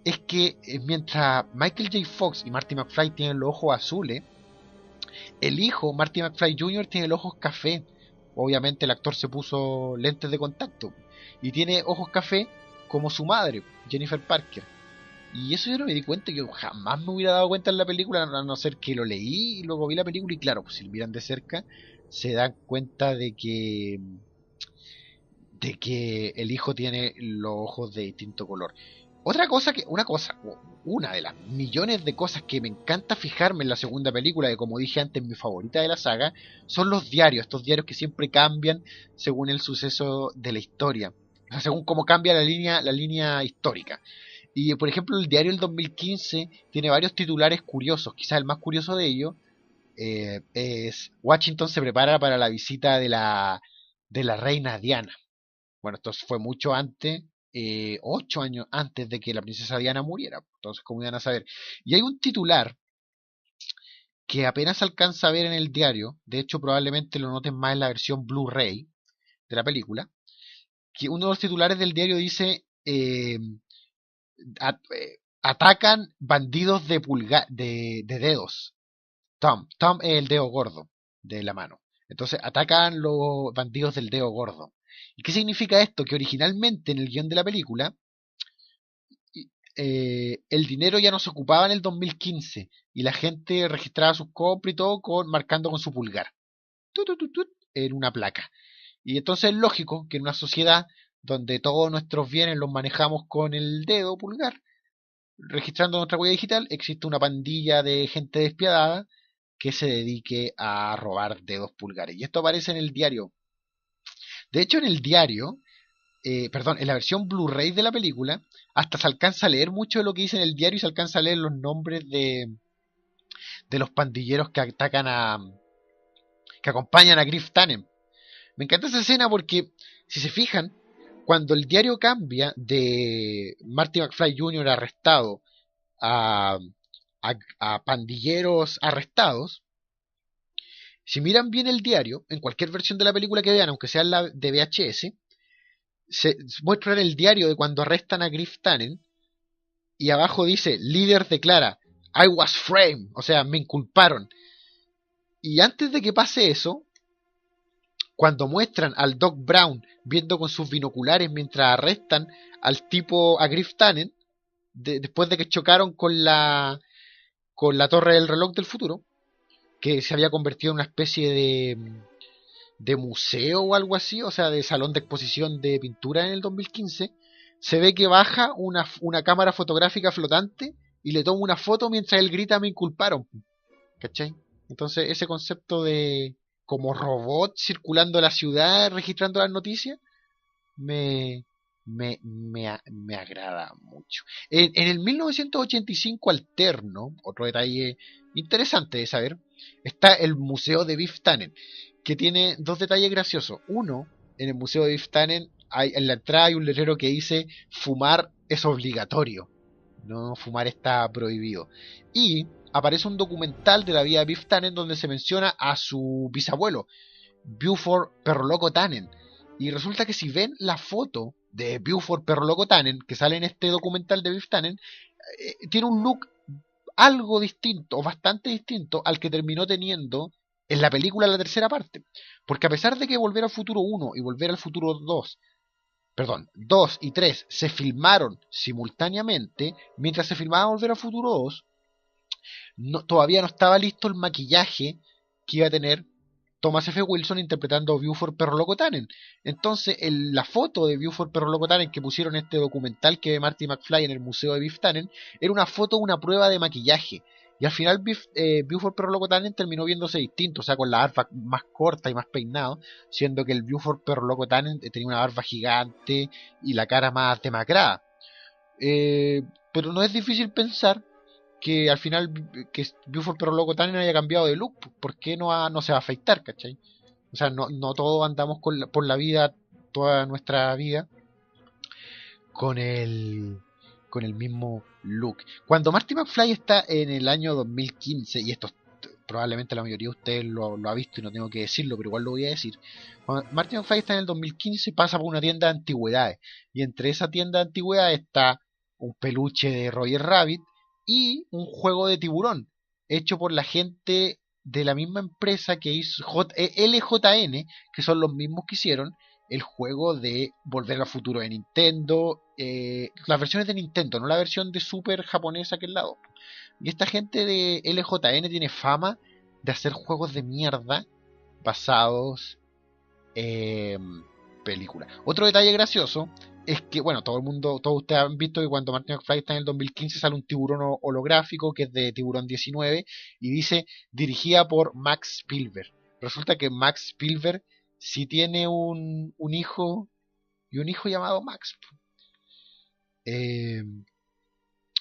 Es que mientras Michael J. Fox y Marty McFly tienen los ojos azules, el hijo, Marty McFly Jr., tiene los ojos café. Obviamente el actor se puso lentes de contacto y tiene ojos café como su madre, Jennifer Parker. Y eso yo no me di cuenta, que jamás me hubiera dado cuenta en la película, a no ser que lo leí y luego vi la película. Y claro, pues si lo miran de cerca se dan cuenta de que el hijo tiene los ojos de distinto color. Una de las millones de cosas que me encanta fijarme en la segunda película, que como dije antes, mi favorita de la saga, son los diarios, estos diarios que siempre cambian según el suceso de la historia, o sea, según cómo cambia la línea histórica. Y por ejemplo, el diario del 2015 tiene varios titulares curiosos. Quizás el más curioso de ellos es: Washington se prepara para la visita de la reina Diana. Bueno, esto fue mucho antes, 8 años antes de que la princesa Diana muriera. Entonces, ¿cómo iban a saber? Y hay un titular que apenas alcanza a ver en el diario. De hecho, probablemente lo noten más en la versión Blu-ray de la película. Que uno de los titulares del diario dice: atacan bandidos de dedos. Thumb es el dedo gordo de la mano. Entonces atacan los bandidos del dedo gordo. ¿Y qué significa esto? Que originalmente en el guión de la película el dinero ya no se ocupaba en el 2015 y la gente registraba sus compras y todo marcando con su pulgar en una placa. Y entonces es lógico que en una sociedad donde todos nuestros bienes los manejamos con el dedo pulgar, registrando nuestra huella digital, existe una pandilla de gente despiadada que se dedique a robar dedos pulgares. Y esto aparece en el diario. De hecho, en el diario, en la versión Blu-ray de la película, hasta se alcanza a leer mucho de lo que dice en el diario y se alcanza a leer los nombres de los pandilleros que acompañan a Griff Tannen. Me encanta esa escena porque, si se fijan, cuando el diario cambia de Marty McFly Jr. arrestado a, a pandilleros arrestados, si miran bien el diario, en cualquier versión de la película que vean, aunque sea la de VHS, se muestra el diario de cuando arrestan a Griff Tannen y abajo dice: líder declara, I was framed, o sea, me inculparon. Y antes de que pase eso, cuando muestran al Doc Brown viendo con sus binoculares mientras arrestan al tipo, a Griff Tannen, después de que chocaron con la torre del reloj del futuro, que se había convertido en una especie de museo o algo así, o sea, de salón de exposición de pintura en el 2015, se ve que baja una cámara fotográfica flotante y le toma una foto mientras él grita: me inculparon. ¿Cachai? Entonces ese concepto de como robot circulando la ciudad registrando las noticias me, me agrada mucho. En el 1985 alterno, otro detalle interesante de saber, está el Museo de Biff Tannen, que tiene dos detalles graciosos. Uno, en el Museo de Biff Tannen en la entrada hay un letrero que dice: fumar es obligatorio, no fumar está prohibido. Y aparece un documental de la vida de Biff Tannen donde se menciona a su bisabuelo, Buford Perro Loco Tannen. Y resulta que si ven la foto de Buford Perro Loco Tannen que sale en este documental de Biff Tannen, tiene un look algo distinto, o bastante distinto, al que terminó teniendo en la película la tercera parte. Porque a pesar de que Volver al Futuro 1 y Volver al Futuro 2 y 3 se filmaron simultáneamente, mientras se filmaba Volver al Futuro 2, todavía no estaba listo el maquillaje que iba a tener Thomas F. Wilson interpretando a Buford Perro Loco Tannen. Entonces, la foto de Buford Perro Loco Tannen que pusieron en este documental que ve Marty McFly en el museo de Biff Tannen, era una foto, una prueba de maquillaje. Y al final Buford Perro Loco Tannen terminó viéndose distinto, o sea, con la barba más corta y más peinado, siendo que el Buford Perro Loco Tannen tenía una barba gigante y la cara más demacrada. Pero no es difícil pensar que al final que Buford Perro Loco Tannen haya cambiado de look. ¿Por qué no se va a afeitar, cachai? O sea, no todos andamos por la vida, toda nuestra vida, con el con el mismo look. Cuando Marty McFly está en el año 2015, y esto probablemente la mayoría de ustedes lo ha visto y no tengo que decirlo, pero igual lo voy a decir. Cuando Marty McFly está en el 2015, pasa por una tienda de antigüedades, y entre esa tienda de antigüedades está un peluche de Roger Rabbit y un juego de tiburón hecho por la gente de la misma empresa que hizo LJN, que son los mismos que hicieron el juego de Volver al Futuro de Nintendo, las versiones de Nintendo, no la versión de Super japonesa que es la 2. Y esta gente de LJN tiene fama de hacer juegos de mierda basados en películas. Otro detalle gracioso es que, bueno, todos ustedes han visto que cuando Martin McFly está en el 2015 sale un tiburón holográfico que es de Tiburón 19 y dice dirigida por Max Spielberg. Resulta que Max Spielberg sí tiene un hijo y un hijo llamado Max.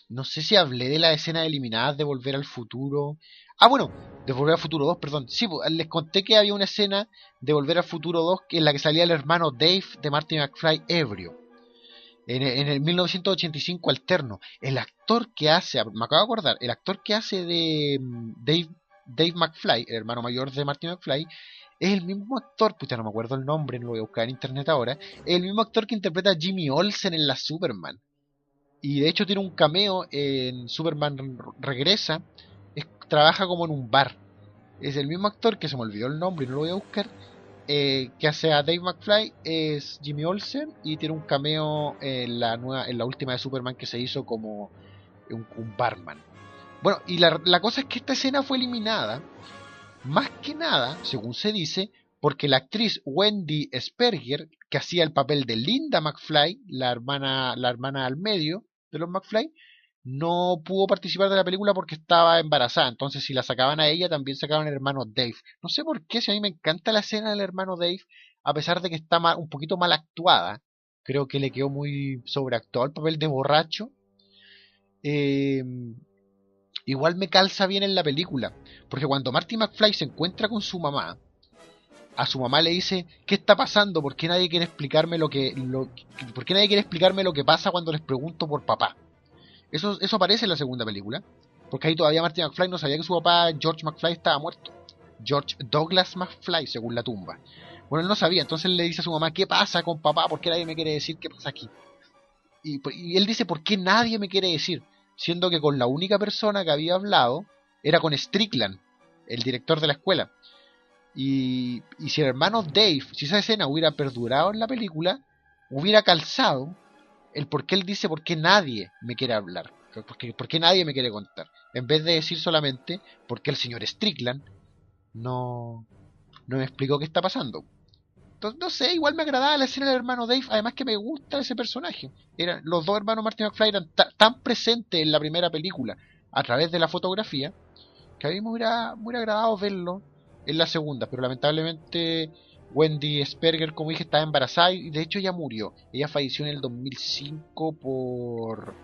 No sé si hablé de las escenas eliminadas de Volver al Futuro. Ah, bueno, de Volver al Futuro 2, perdón. Sí, les conté que había una escena de Volver al Futuro 2 en la que salía el hermano Dave de Marty McFly ebrio. En el 1985 alterno. El actor que hace, me acabo de acordar, el actor que hace de Dave McFly, el hermano mayor de Marty McFly, es el mismo actor, puta, no me acuerdo el nombre, no lo voy a buscar en internet ahora, es el mismo actor que interpreta a Jimmy Olsen en la Superman. Y de hecho tiene un cameo en Superman Regresa, trabaja como en un bar. Es el mismo actor, que se me olvidó el nombre y no lo voy a buscar, que hace a Dave McFly, es Jimmy Olsen, y tiene un cameo en la última de Superman que se hizo como un barman. Bueno, y la cosa es que esta escena fue eliminada, más que nada, según se dice, porque la actriz Wendy Sperger, que hacía el papel de Linda McFly, la hermana al medio de los McFly, no pudo participar de la película porque estaba embarazada. Entonces, si la sacaban a ella, también sacaban al hermano Dave. No sé por qué, si a mí me encanta la escena del hermano Dave, a pesar de que está un poquito mal actuada. Creo que le quedó muy sobreactuado el papel de borracho. Eh, Igual me calza bien en la película, porque cuando Marty McFly se encuentra con su mamá, a su mamá le dice: ¿qué está pasando? ¿Por qué nadie quiere explicarme ¿por qué nadie quiere explicarme lo que pasa cuando les pregunto por papá? Eso aparece en la segunda película, porque ahí todavía Marty McFly no sabía que su papá George McFly estaba muerto. George Douglas McFly, según la tumba. Bueno, él no sabía, entonces le dice a su mamá: ¿qué pasa con papá? ¿Por qué nadie me quiere decir qué pasa aquí? Y él dice: ¿por qué nadie me quiere decir? Siendo que con la única persona que había hablado era con Strickland, el director de la escuela. Y si el hermano Dave, si esa escena hubiera perdurado en la película, hubiera calzado el por qué él dice: ¿por qué nadie me quiere hablar? ¿Por qué nadie me quiere contar? En vez de decir solamente: ¿por qué el señor Strickland no me explicó qué está pasando? Entonces, no sé, igual me agradaba la escena del hermano Dave, además que me gusta ese personaje. Los dos hermanos Martin McFly eran tan presentes en la primera película a través de la fotografía que a mí me hubiera agradado verlo en la segunda, pero lamentablemente Wendy Sperger, como dije, estaba embarazada y de hecho ya murió. Ella falleció en el 2005 por,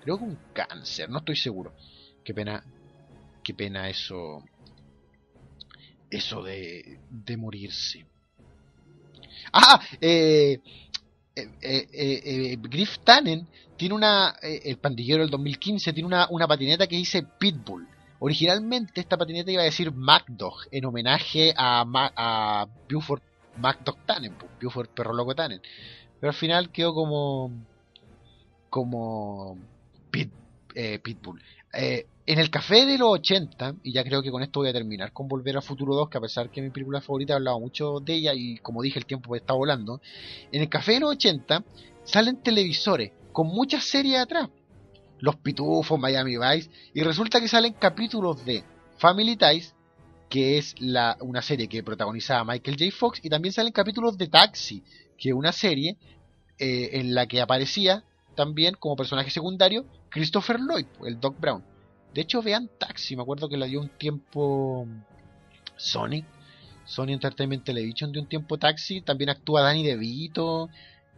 creo que un cáncer, no estoy seguro. Qué pena eso de morirse. Ah, Griff Tannen tiene el pandillero del 2015 tiene una patineta que dice Pitbull. Originalmente esta patineta iba a decir MacDog, en homenaje a Buford MacDog Tannen, Buford Perro Loco Tannen. Pero al final quedó como Pitbull. En el café de los 80, y ya creo que con esto voy a terminar con Volver al Futuro 2, que a pesar que es mi película favorita, he hablado mucho de ella y como dije el tiempo está volando. En el café de los 80 salen televisores con muchas series atrás. Los Pitufos, Miami Vice, y resulta que salen capítulos de Family Ties, que es una serie que protagonizaba Michael J. Fox, y también salen capítulos de Taxi, que es una serie en la que aparecía también como personaje secundario Christopher Lloyd, el Doc Brown. De hecho, vean Taxi, me acuerdo que la dio un tiempo Sony Entertainment Television, de un tiempo Taxi, también actúa Danny DeVito.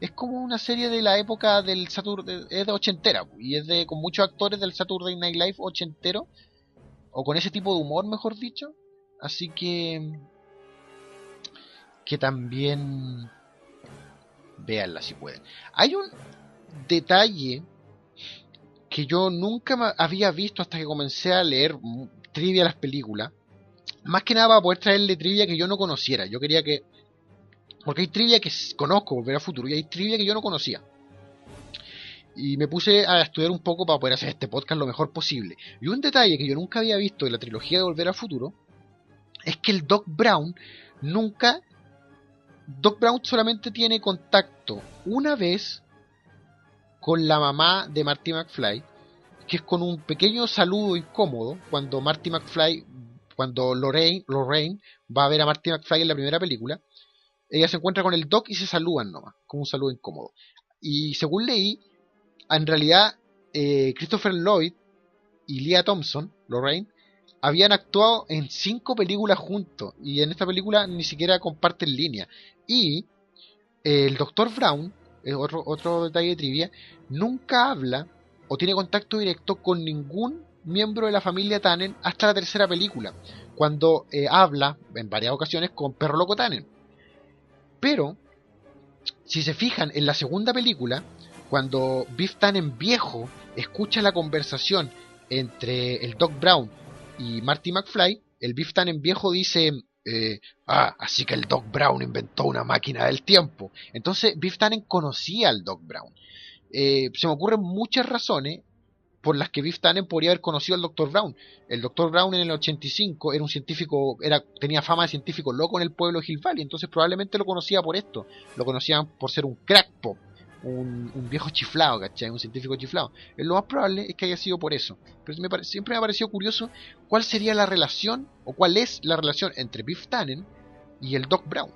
Es como una serie de la época del Saturday, es de ochentera, y es con muchos actores del Saturday Night Live ochentero, o con ese tipo de humor, mejor dicho. Así que también véanla si pueden. Hay un detalle que yo nunca había visto hasta que comencé a leer trivia a las películas. Más que nada para poder traerle trivia que yo no conociera. Yo quería que... Porque hay trivia que conozco, Volver al Futuro, y hay trivia que yo no conocía. Y me puse a estudiar un poco para poder hacer este podcast lo mejor posible. Y un detalle que yo nunca había visto de la trilogía de Volver al Futuro es que el Doc Brown nunca... Doc Brown solamente tiene contacto una vez con la mamá de Marty McFly, que es con un pequeño saludo incómodo cuando Lorraine va a ver a Marty McFly en la primera película. Ella se encuentra con el Doc y se saludan nomás, con un saludo incómodo. Y según leí, en realidad Christopher Lloyd y Lea Thompson, Lorraine, habían actuado en 5 películas juntos, y en esta película ni siquiera comparten línea. Y el Dr. Brown, otro detalle de trivia, nunca habla o tiene contacto directo con ningún miembro de la familia Tannen hasta la tercera película, cuando habla en varias ocasiones con Perro Loco Tannen. Pero, si se fijan en la segunda película, cuando Biff Tannen viejo escucha la conversación entre el Doc Brown y Marty McFly, el Biff Tannen viejo dice... así que el Doc Brown inventó una máquina del tiempo. Entonces Biff Tannen conocía al Doc Brown. Se me ocurren muchas razones por las que Biff Tannen podría haber conocido al Dr. Brown. El Dr. Brown en el 85 era un científico, tenía fama de científico loco en el pueblo de Hill Valley, entonces probablemente lo conocía por esto. Lo conocían por ser un crackpot, un viejo chiflado, ¿cachai? Un científico chiflado. Lo más probable es que haya sido por eso. Pero siempre me ha parecido curioso cuál sería la relación, o cuál es la relación entre Biff Tannen y el Doc Brown.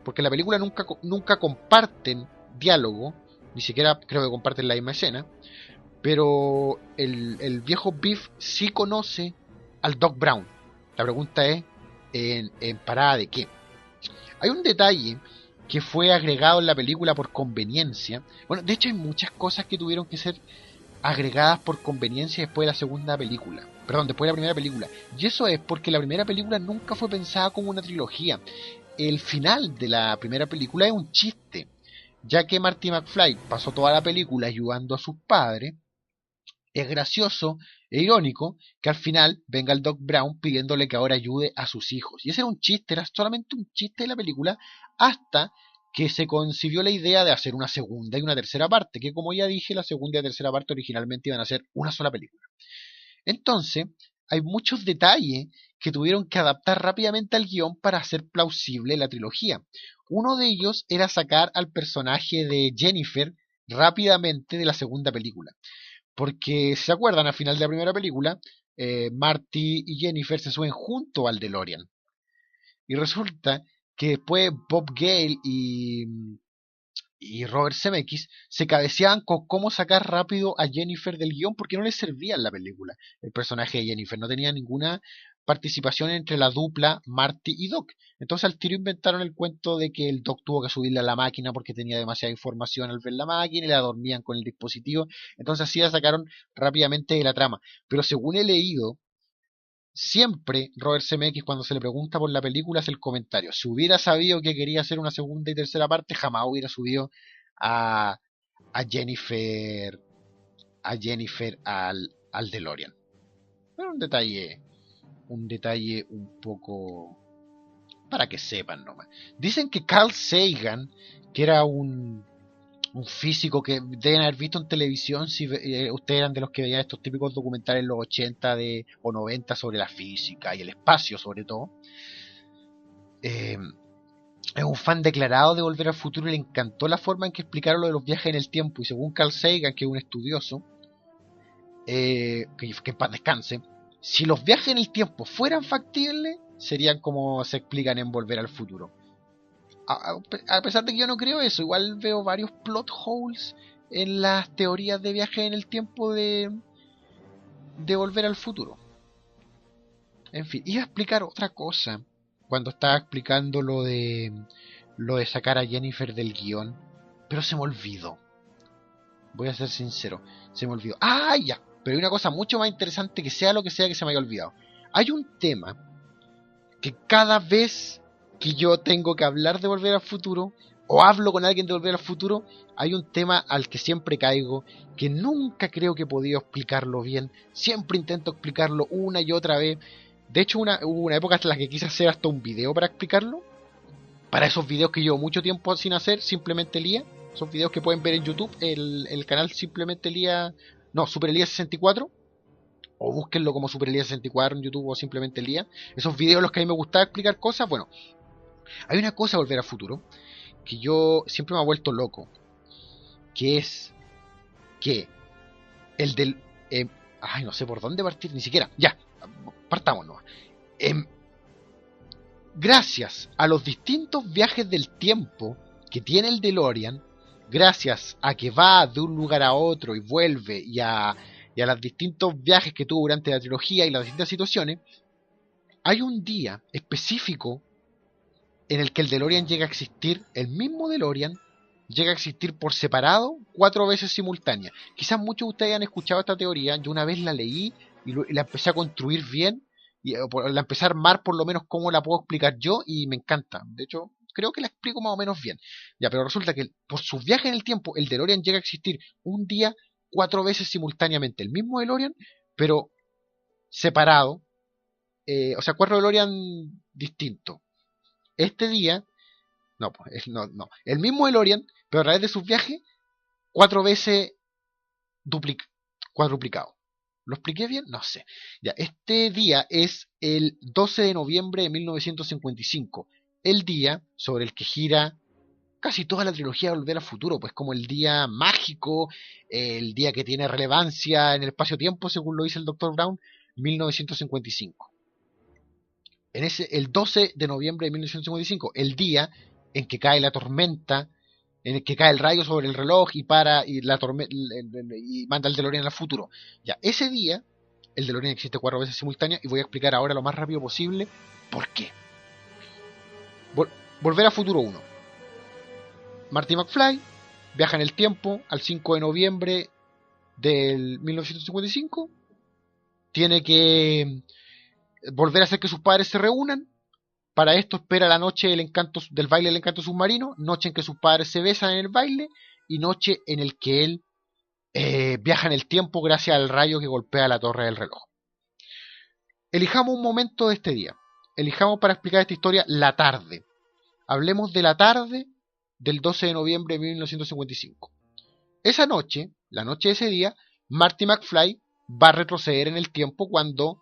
Porque en la película nunca comparten diálogo, ni siquiera creo que comparten la misma escena. Pero el viejo Biff sí conoce al Doc Brown. La pregunta es, ¿en parada de qué? Hay un detalle que fue agregado en la película por conveniencia. Bueno, de hecho hay muchas cosas que tuvieron que ser agregadas por conveniencia después de la segunda película. Perdón, después de la primera película. Y eso es porque la primera película nunca fue pensada como una trilogía. El final de la primera película es un chiste, ya que Marty McFly pasó toda la película ayudando a sus padres. Es gracioso e irónico que al final venga el Doc Brown pidiéndole que ahora ayude a sus hijos. Y ese era un chiste, era solamente un chiste de la película, hasta que se concibió la idea de hacer una segunda y una tercera parte, que como ya dije, la segunda y la tercera parte originalmente iban a ser una sola película. Entonces, hay muchos detalles que tuvieron que adaptar rápidamente al guión para hacer plausible la trilogía. Uno de ellos era sacar al personaje de Jennifer rápidamente de la segunda película. Porque, si se acuerdan, al final de la primera película, Marty y Jennifer se suben junto al DeLorean. Y resulta que después Bob Gale y Robert Zemeckis se cabeceaban con cómo sacar rápido a Jennifer del guión porque no les servía en la película. El personaje de Jennifer no tenía ninguna participación entre la dupla Marty y Doc. Entonces al tiro inventaron el cuento de que el Doc tuvo que subirle a la máquina porque tenía demasiada información al ver la máquina y la dormían con el dispositivo. Entonces así la sacaron rápidamente de la trama. Pero según he leído, siempre Robert Zemeckis cuando se le pregunta por la película hace el comentario: si hubiera sabido que quería hacer una segunda y tercera parte, jamás hubiera subido a, a Jennifer al DeLorean. Pero un detalle un poco para que sepan nomás. Dicen que Carl Sagan, que era un físico que deben haber visto en televisión si ustedes eran de los que veían estos típicos documentales en los 80 o 90 sobre la física y el espacio sobre todo, es un fan declarado de Volver al Futuro y le encantó la forma en que explicaron lo de los viajes en el tiempo. Y según Carl Sagan, que es un estudioso, que en paz descanse, si los viajes en el tiempo fueran factibles, serían como se explican en Volver al Futuro. A pesar de que yo no creo eso, igual veo varios plot holes en las teorías de viaje en el tiempo de Volver al Futuro. En fin, iba a explicar otra cosa cuando estaba explicando lo de sacar a Jennifer del guión, pero se me olvidó. Voy a ser sincero, se me olvidó. ¡Ah, ya! Pero hay una cosa mucho más interesante, que sea lo que sea que se me haya olvidado. Hay un tema que cada vez que yo tengo que hablar de Volver al Futuro o hablo con alguien de Volver al Futuro, hay un tema al que siempre caigo, que nunca creo que he podido explicarlo bien. Siempre intento explicarlo una y otra vez. De hecho, hubo una época en la que quise hacer hasta un video para explicarlo. Para esos videos que llevo mucho tiempo sin hacer, simplemente Lía. Esos videos que pueden ver en YouTube, el canal simplemente Lía. No, Super Elías 64. O búsquenlo como Super Elías 64 en YouTube o simplemente Lía. Esos videos los que a mí me gustaba explicar cosas. Bueno, hay una cosa de Volver al Futuro que yo siempre me ha vuelto loco. Que es que el del... no sé por dónde partir, ni siquiera. Ya, partámonos. Gracias a los distintos viajes del tiempo que tiene el DeLorean, gracias a que va de un lugar a otro y vuelve, y a los distintos viajes que tuvo durante la trilogía y las distintas situaciones, hay un día específico en el que el DeLorean llega a existir, el mismo DeLorean llega a existir por separado 4 veces simultáneas. Quizás muchos de ustedes han escuchado esta teoría, yo una vez la leí y la empecé a construir bien, y la empecé a armar por lo menos como la puedo explicar yo, y me encanta. De hecho, creo que la explico más o menos bien. Ya, pero resulta que por su viaje en el tiempo, el DeLorean llega a existir un día 4 veces simultáneamente. El mismo DeLorean, pero separado. O sea, 4 DeLorean distintos. Este día, no, pues, no. El mismo DeLorean, pero a través de sus viajes, 4 veces cuadruplicado. ¿Lo expliqué bien? No sé. Ya, este día es el 12 de noviembre de 1955. El día sobre el que gira casi toda la trilogía de Volver al Futuro, pues como el día mágico, el día que tiene relevancia en el espacio-tiempo, según lo dice el Dr. Brown, 1955. El 12 de noviembre de 1955, el día en que cae la tormenta, en el que cae el rayo sobre el reloj y y manda el DeLorean al futuro. Ya, ese día, el DeLorean existe 4 veces simultáneas, y voy a explicar ahora lo más rápido posible por qué. Volver al Futuro 1. Marty McFly viaja en el tiempo al 5 de noviembre del 1955. Tiene que volver a hacer que sus padres se reúnan. Para esto espera la noche del baile del encanto submarino, noche en que sus padres se besan en el baile, y noche en el que él viaja en el tiempo gracias al rayo que golpea la torre del reloj. Elijamos un momento de este día. Elijamos para explicar esta historia la tarde. Hablemos de la tarde del 12 de noviembre de 1955. Esa noche, la noche de ese día, Marty McFly va a retroceder en el tiempo cuando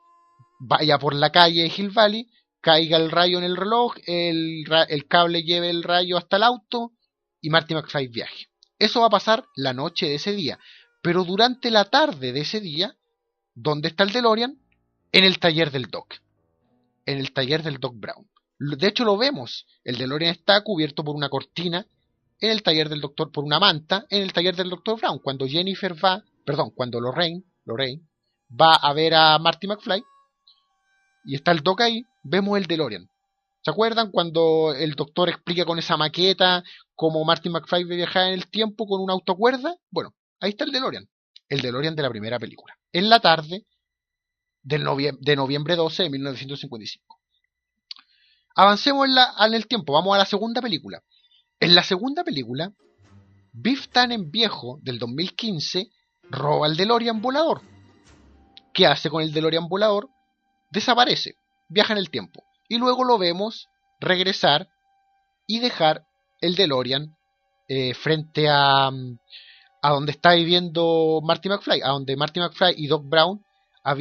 vaya por la calle de Hill Valley, caiga el rayo en el reloj, el cable lleve el rayo hasta el auto y Marty McFly viaje. Eso va a pasar la noche de ese día. Pero durante la tarde de ese día, ¿dónde está el DeLorean? En el taller del Doc. En el taller del Doc Brown. De hecho lo vemos. El DeLorean está cubierto por una cortina en el taller del doctor, por una manta en el taller del Dr. Brown. Cuando cuando Lorraine va a ver a Marty McFly y está el Doc ahí, vemos el DeLorean. ¿Se acuerdan cuando el doctor explica con esa maqueta cómo Marty McFly viaja en el tiempo con una autocuerda? Bueno, ahí está el DeLorean de la primera película, en la tarde de noviembre 12 de 1955. Avancemos en el tiempo, vamos a la segunda película. En la segunda película, Biff Tannen viejo, del 2015, roba el DeLorean volador. ¿Qué hace con el DeLorean volador? Desaparece, viaja en el tiempo, y luego lo vemos regresar y dejar el DeLorean frente a donde está viviendo Marty McFly, a donde Marty McFly y Doc Brown.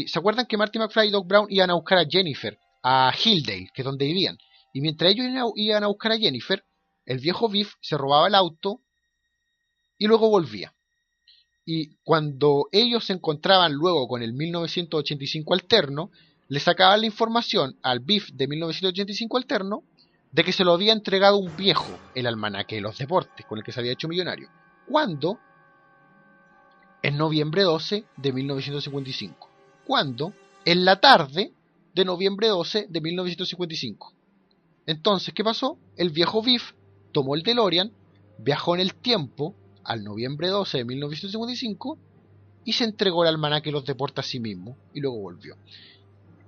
¿Se acuerdan que Marty McFly y Doc Brown iban a buscar a Jennifer, a Hilldale, que es donde vivían? Y mientras ellos iban a buscar a Jennifer, el viejo Biff se robaba el auto y luego volvía. Y cuando ellos se encontraban luego con el 1985 alterno, le sacaban la información al Biff de 1985 alterno de que se lo había entregado un viejo, el almanaque de los deportes, con el que se había hecho millonario. ¿Cuándo? En noviembre 12 de 1955. ¿Cuándo? En la tarde de noviembre 12 de 1955. Entonces, ¿qué pasó? El viejo Biff tomó el DeLorean, viajó en el tiempo al noviembre 12 de 1955 y se entregó el almanaque de los deportes a sí mismo y luego volvió.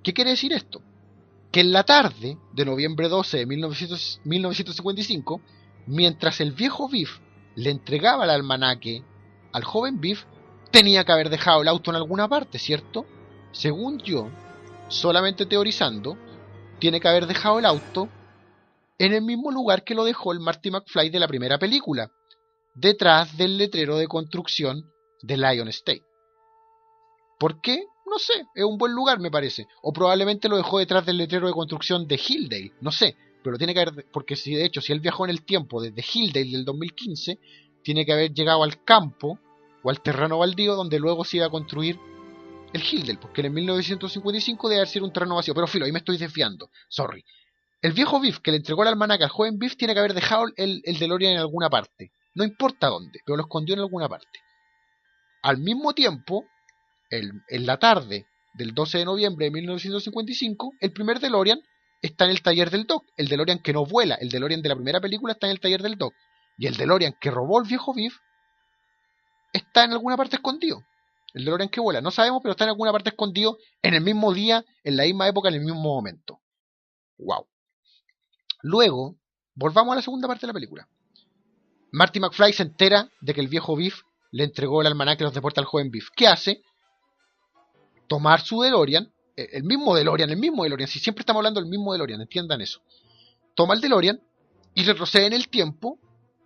¿Qué quiere decir esto? Que en la tarde de noviembre 12 de 1955, mientras el viejo Biff le entregaba el almanaque al joven Biff, tenía que haber dejado el auto en alguna parte, ¿cierto? Según yo, solamente teorizando, tiene que haber dejado el auto en el mismo lugar que lo dejó el Marty McFly de la primera película, detrás del letrero de construcción de Lion State. ¿Por qué? No sé, es un buen lugar me parece. O probablemente lo dejó detrás del letrero de construcción de Hilldale, no sé. Pero tiene que haber, porque si de hecho, si él viajó en el tiempo desde Hilldale del 2015, tiene que haber llegado al campo o al terreno baldío donde luego se iba a construir el Hilldale, porque en el 1955 debe haber sido un terreno vacío. Pero filo, ahí me estoy desviando, sorry. El viejo Biff que le entregó el almanaque al joven Biff tiene que haber dejado el DeLorean en alguna parte. No importa dónde, pero lo escondió en alguna parte. Al mismo tiempo, en la tarde del 12 de noviembre de 1955, el primer DeLorean está en el taller del Doc. El DeLorean que no vuela, el DeLorean de la primera película está en el taller del Doc. Y el DeLorean que robó el viejo Biff está en alguna parte escondido. El DeLorean que vuela, no sabemos, pero está en alguna parte escondido en el mismo día, en la misma época, en el mismo momento. Wow. Luego, volvamos a la segunda parte de la película. Marty McFly se entera de que el viejo Biff le entregó el almanaque de los deportes al joven Biff. ¿Qué hace? Tomar su DeLorean, el mismo DeLorean, si siempre estamos hablando del mismo DeLorean, entiendan eso. Toma el DeLorean y retrocede en el tiempo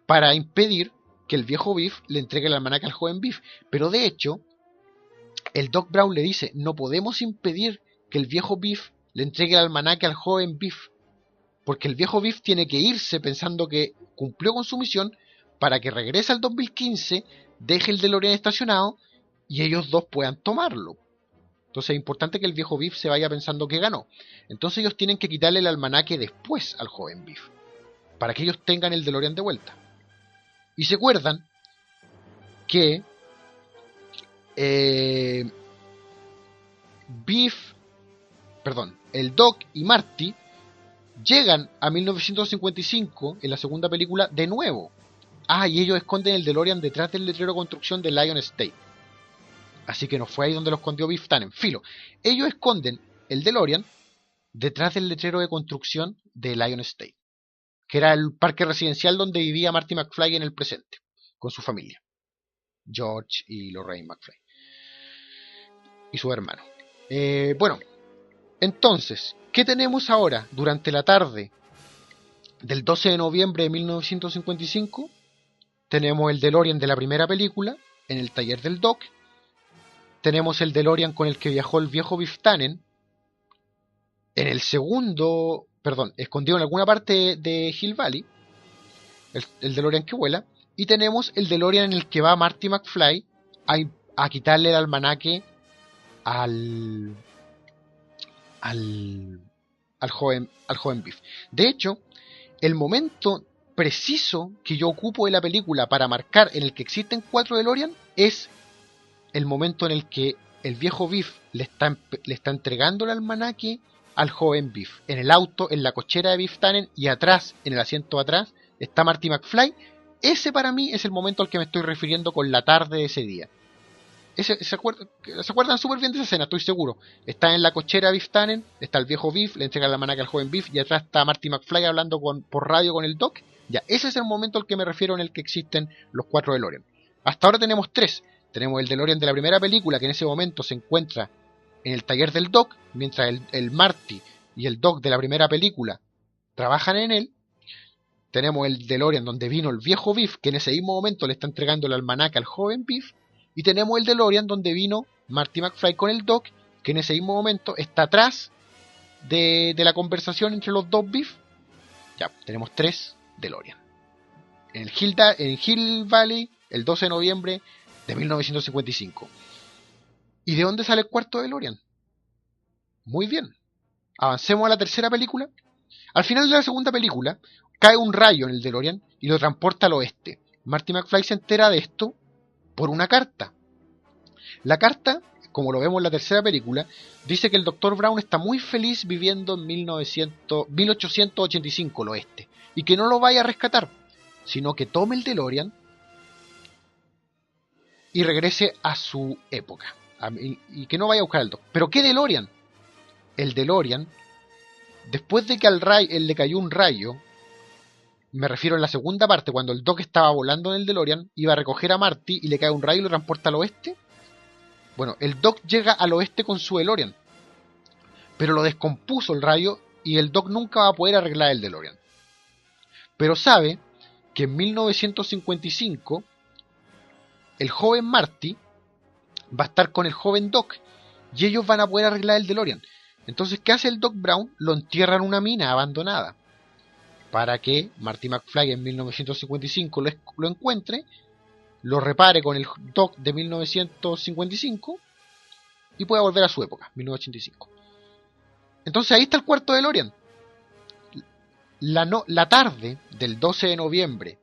para impedir que el viejo Biff le entregue el almanaque al joven Biff. Pero de hecho, el Doc Brown le dice, no podemos impedir que el viejo Biff le entregue el almanaque al joven Biff, porque el viejo Biff tiene que irse pensando que cumplió con su misión para que regrese al 2015, deje el DeLorean estacionado y ellos dos puedan tomarlo. Entonces es importante que el viejo Biff se vaya pensando que ganó. Entonces ellos tienen que quitarle el almanaque después al joven Biff, para que ellos tengan el DeLorean de vuelta. Y se acuerdan que el Doc y Marty llegan a 1955 en la segunda película de nuevo. Y ellos esconden el DeLorean detrás del letrero de construcción de Lion State. Así que no fue ahí donde lo escondió Biff Tannen. Filo, ellos esconden el DeLorean detrás del letrero de construcción de Lion State, que era el parque residencial donde vivía Marty McFly en el presente, con su familia, George y Lorraine McFly, y su hermano. Bueno, entonces, ¿qué tenemos ahora durante la tarde del 12 de noviembre de 1955? Tenemos el DeLorean de la primera película en el taller del Doc. Tenemos el DeLorean con el que viajó el viejo Biff Tannen en el segundo, escondido en alguna parte de Hill Valley, el DeLorean que vuela. Y tenemos el DeLorean en el que va Marty McFly a quitarle el almanaque al joven Biff. De hecho, el momento preciso que yo ocupo en la película para marcar en el que existen 4 DeLorean es el momento en el que el viejo Biff le está entregando el almanaque al joven Biff. En el auto, en la cochera de Biff Tannen, y atrás, en el asiento de atrás, está Marty McFly. Ese para mí es el momento al que me estoy refiriendo con la tarde de ese día. ¿Se acuerdan súper bien de esa escena? Estoy seguro. Está en la cochera Biff Tannen, está el viejo Biff, le entrega el almanaque al joven Biff, y atrás está Marty McFly hablando por radio con el Doc. Ya, ese es el momento al que me refiero en el que existen los 4 DeLorean. Hasta ahora tenemos 3. Tenemos el DeLorean de la primera película, que en ese momento se encuentra en el taller del Doc, mientras el Marty y el Doc de la primera película trabajan en él. Tenemos el DeLorean donde vino el viejo Biff, que en ese mismo momento le está entregando el almanaque al joven Biff. Y tenemos el DeLorean donde vino Marty McFly con el Doc, que en ese mismo momento está atrás de la conversación entre los dos Biff. Ya, tenemos 3 DeLorean. En Hill Valley, el 12 de noviembre de 1955. ¿Y de dónde sale el cuarto DeLorean? Muy bien. Avancemos a la tercera película. Al final de la segunda película, cae un rayo en el DeLorean y lo transporta al oeste. Marty McFly se entera de esto por una carta. La carta, como lo vemos en la tercera película, dice que el Dr. Brown está muy feliz viviendo en 1885 el oeste, y que no lo vaya a rescatar, sino que tome el DeLorean y regrese a su época, y que no vaya a buscar al Doc. ¿Pero qué DeLorean? El DeLorean, después de que al le cayó un rayo Me refiero a la segunda parte, cuando el Doc estaba volando en el DeLorean, iba a recoger a Marty y le cae un rayo y lo transporta al oeste. Bueno, el Doc llega al oeste con su DeLorean, pero lo descompuso el rayo y el Doc nunca va a poder arreglar el DeLorean. Pero sabe que en 1955 el joven Marty va a estar con el joven Doc y ellos van a poder arreglar el DeLorean. Entonces, ¿qué hace el Doc Brown? Lo entierra en una mina abandonada para que Marty McFly en 1955 lo encuentre, lo repare con el Doc de 1955 y pueda volver a su época, 1985. Entonces ahí está el cuarto DeLorean. La tarde del 12 de noviembre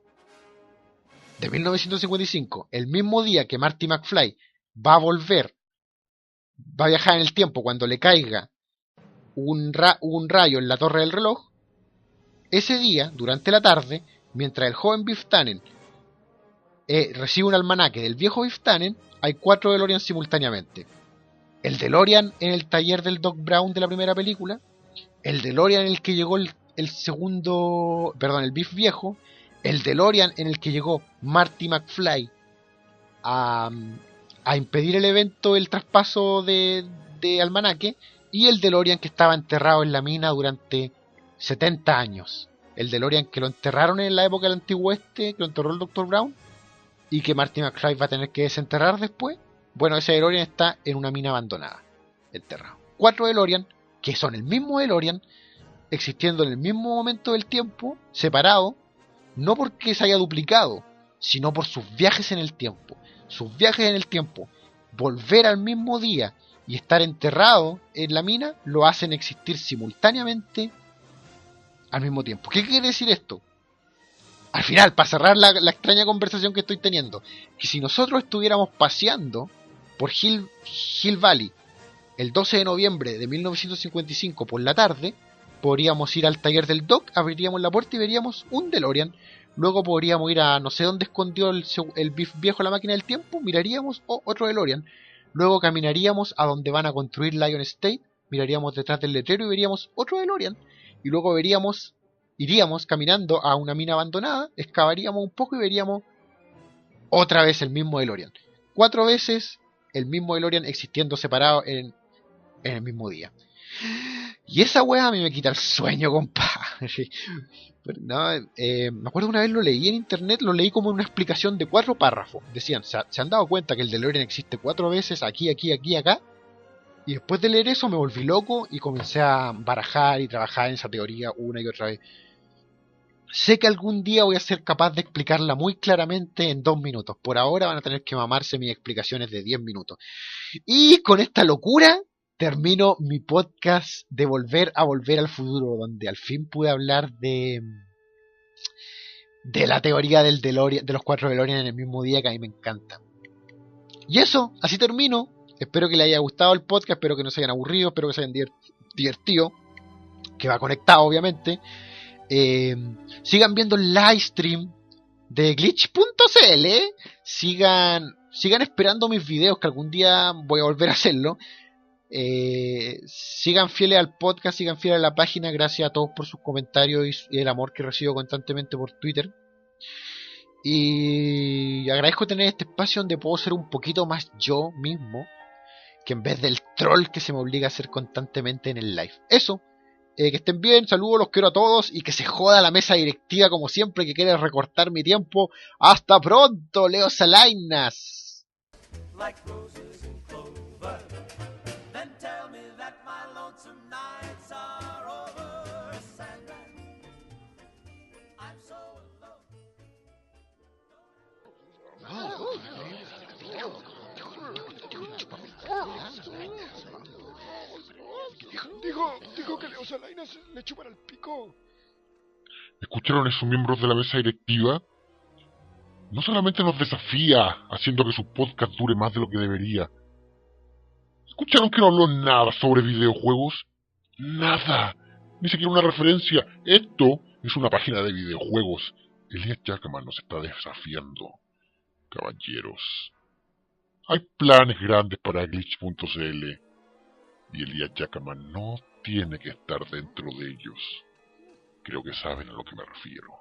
de 1955, el mismo día que Marty McFly va a volver, va a viajar en el tiempo cuando le caiga un rayo en la torre del reloj, ese día, durante la tarde, mientras el joven Biff Tannen recibe un almanaque del viejo Biff Tannen, hay 4 DeLorean simultáneamente. El DeLorean en el taller del Doc Brown de la primera película, el DeLorean en el que llegó el Biff viejo, el DeLorean en el que llegó Marty McFly a impedir el evento, el traspaso de almanaque, y el DeLorean que estaba enterrado en la mina durante 70 años. El DeLorean que lo enterraron en la época del Antiguo Oeste, que lo enterró el Dr. Brown, y que Marty McFly va a tener que desenterrar después. Bueno, ese DeLorean está en una mina abandonada, enterrado. 4 DeLorean, que son el mismo DeLorean, existiendo en el mismo momento del tiempo, separado, no porque se haya duplicado, sino por sus viajes en el tiempo. Sus viajes en el tiempo, volver al mismo día y estar enterrado en la mina, lo hacen existir simultáneamente al mismo tiempo. ¿Qué quiere decir esto? Al final, para cerrar la extraña conversación que estoy teniendo, que si nosotros estuviéramos paseando por Hill Valley el 12 de noviembre de 1955 por la tarde, podríamos ir al taller del Doc, abriríamos la puerta y veríamos un DeLorean. Luego podríamos ir a no sé dónde escondió el Biff viejo la máquina del tiempo, miraríamos otro DeLorean. Luego caminaríamos a donde van a construir Lion State, miraríamos detrás del letrero y veríamos otro DeLorean. Y luego iríamos caminando a una mina abandonada, excavaríamos un poco y veríamos otra vez el mismo DeLorean. 4 veces el mismo DeLorean existiendo separado en el mismo día. Y esa weá a mí me quita el sueño, compa. No, me acuerdo una vez lo leí en internet, lo leí como una explicación de 4 párrafos. Decían, ¿se han dado cuenta que el DeLorean existe 4 veces aquí, acá? Y después de leer eso me volví loco y comencé a barajar y trabajar en esa teoría una y otra vez. Sé que algún día voy a ser capaz de explicarla muy claramente en 2 minutos. Por ahora van a tener que mamarse mis explicaciones de 10 minutos. Y con esta locura termino mi podcast de Volver al Futuro, donde al fin pude hablar de la teoría del DeLorean, de los 4 DeLorean en el mismo día, que a mí me encanta. Y eso, así termino. Espero que les haya gustado el podcast, espero que no se hayan aburrido, espero que se hayan divertido, que va conectado obviamente. Sigan viendo el live stream de glitch.cl, sigan esperando mis videos, que algún día voy a volver a hacerlo. Sigan fieles al podcast, sigan fieles a la página. Gracias a todos por sus comentarios y el amor que recibo constantemente por Twitter. Y agradezco tener este espacio donde puedo ser un poquito más yo mismo, que en vez del troll que se me obliga a hacer constantemente en el live. Eso, que estén bien, saludos, los quiero a todos y que se joda la mesa directiva como siempre que quiere recortar mi tiempo. Hasta pronto, Leo Salainas. Like roses in clover, then tell me that my lonesome nights are over, Sandra. I'm so alone. Dijo que Leo Salainas le chupan el pico. ¿Escucharon esos miembros de la mesa directiva? No solamente nos desafía, haciendo que su podcast dure más de lo que debería. ¿Escucharon que no habló nada sobre videojuegos? Nada. Ni siquiera una referencia. Esto es una página de videojuegos. Elías Jackman nos está desafiando. Caballeros. Hay planes grandes para glitch.cl. Y Elías Jackman no tiene que estar dentro de ellos. Creo que saben a lo que me refiero.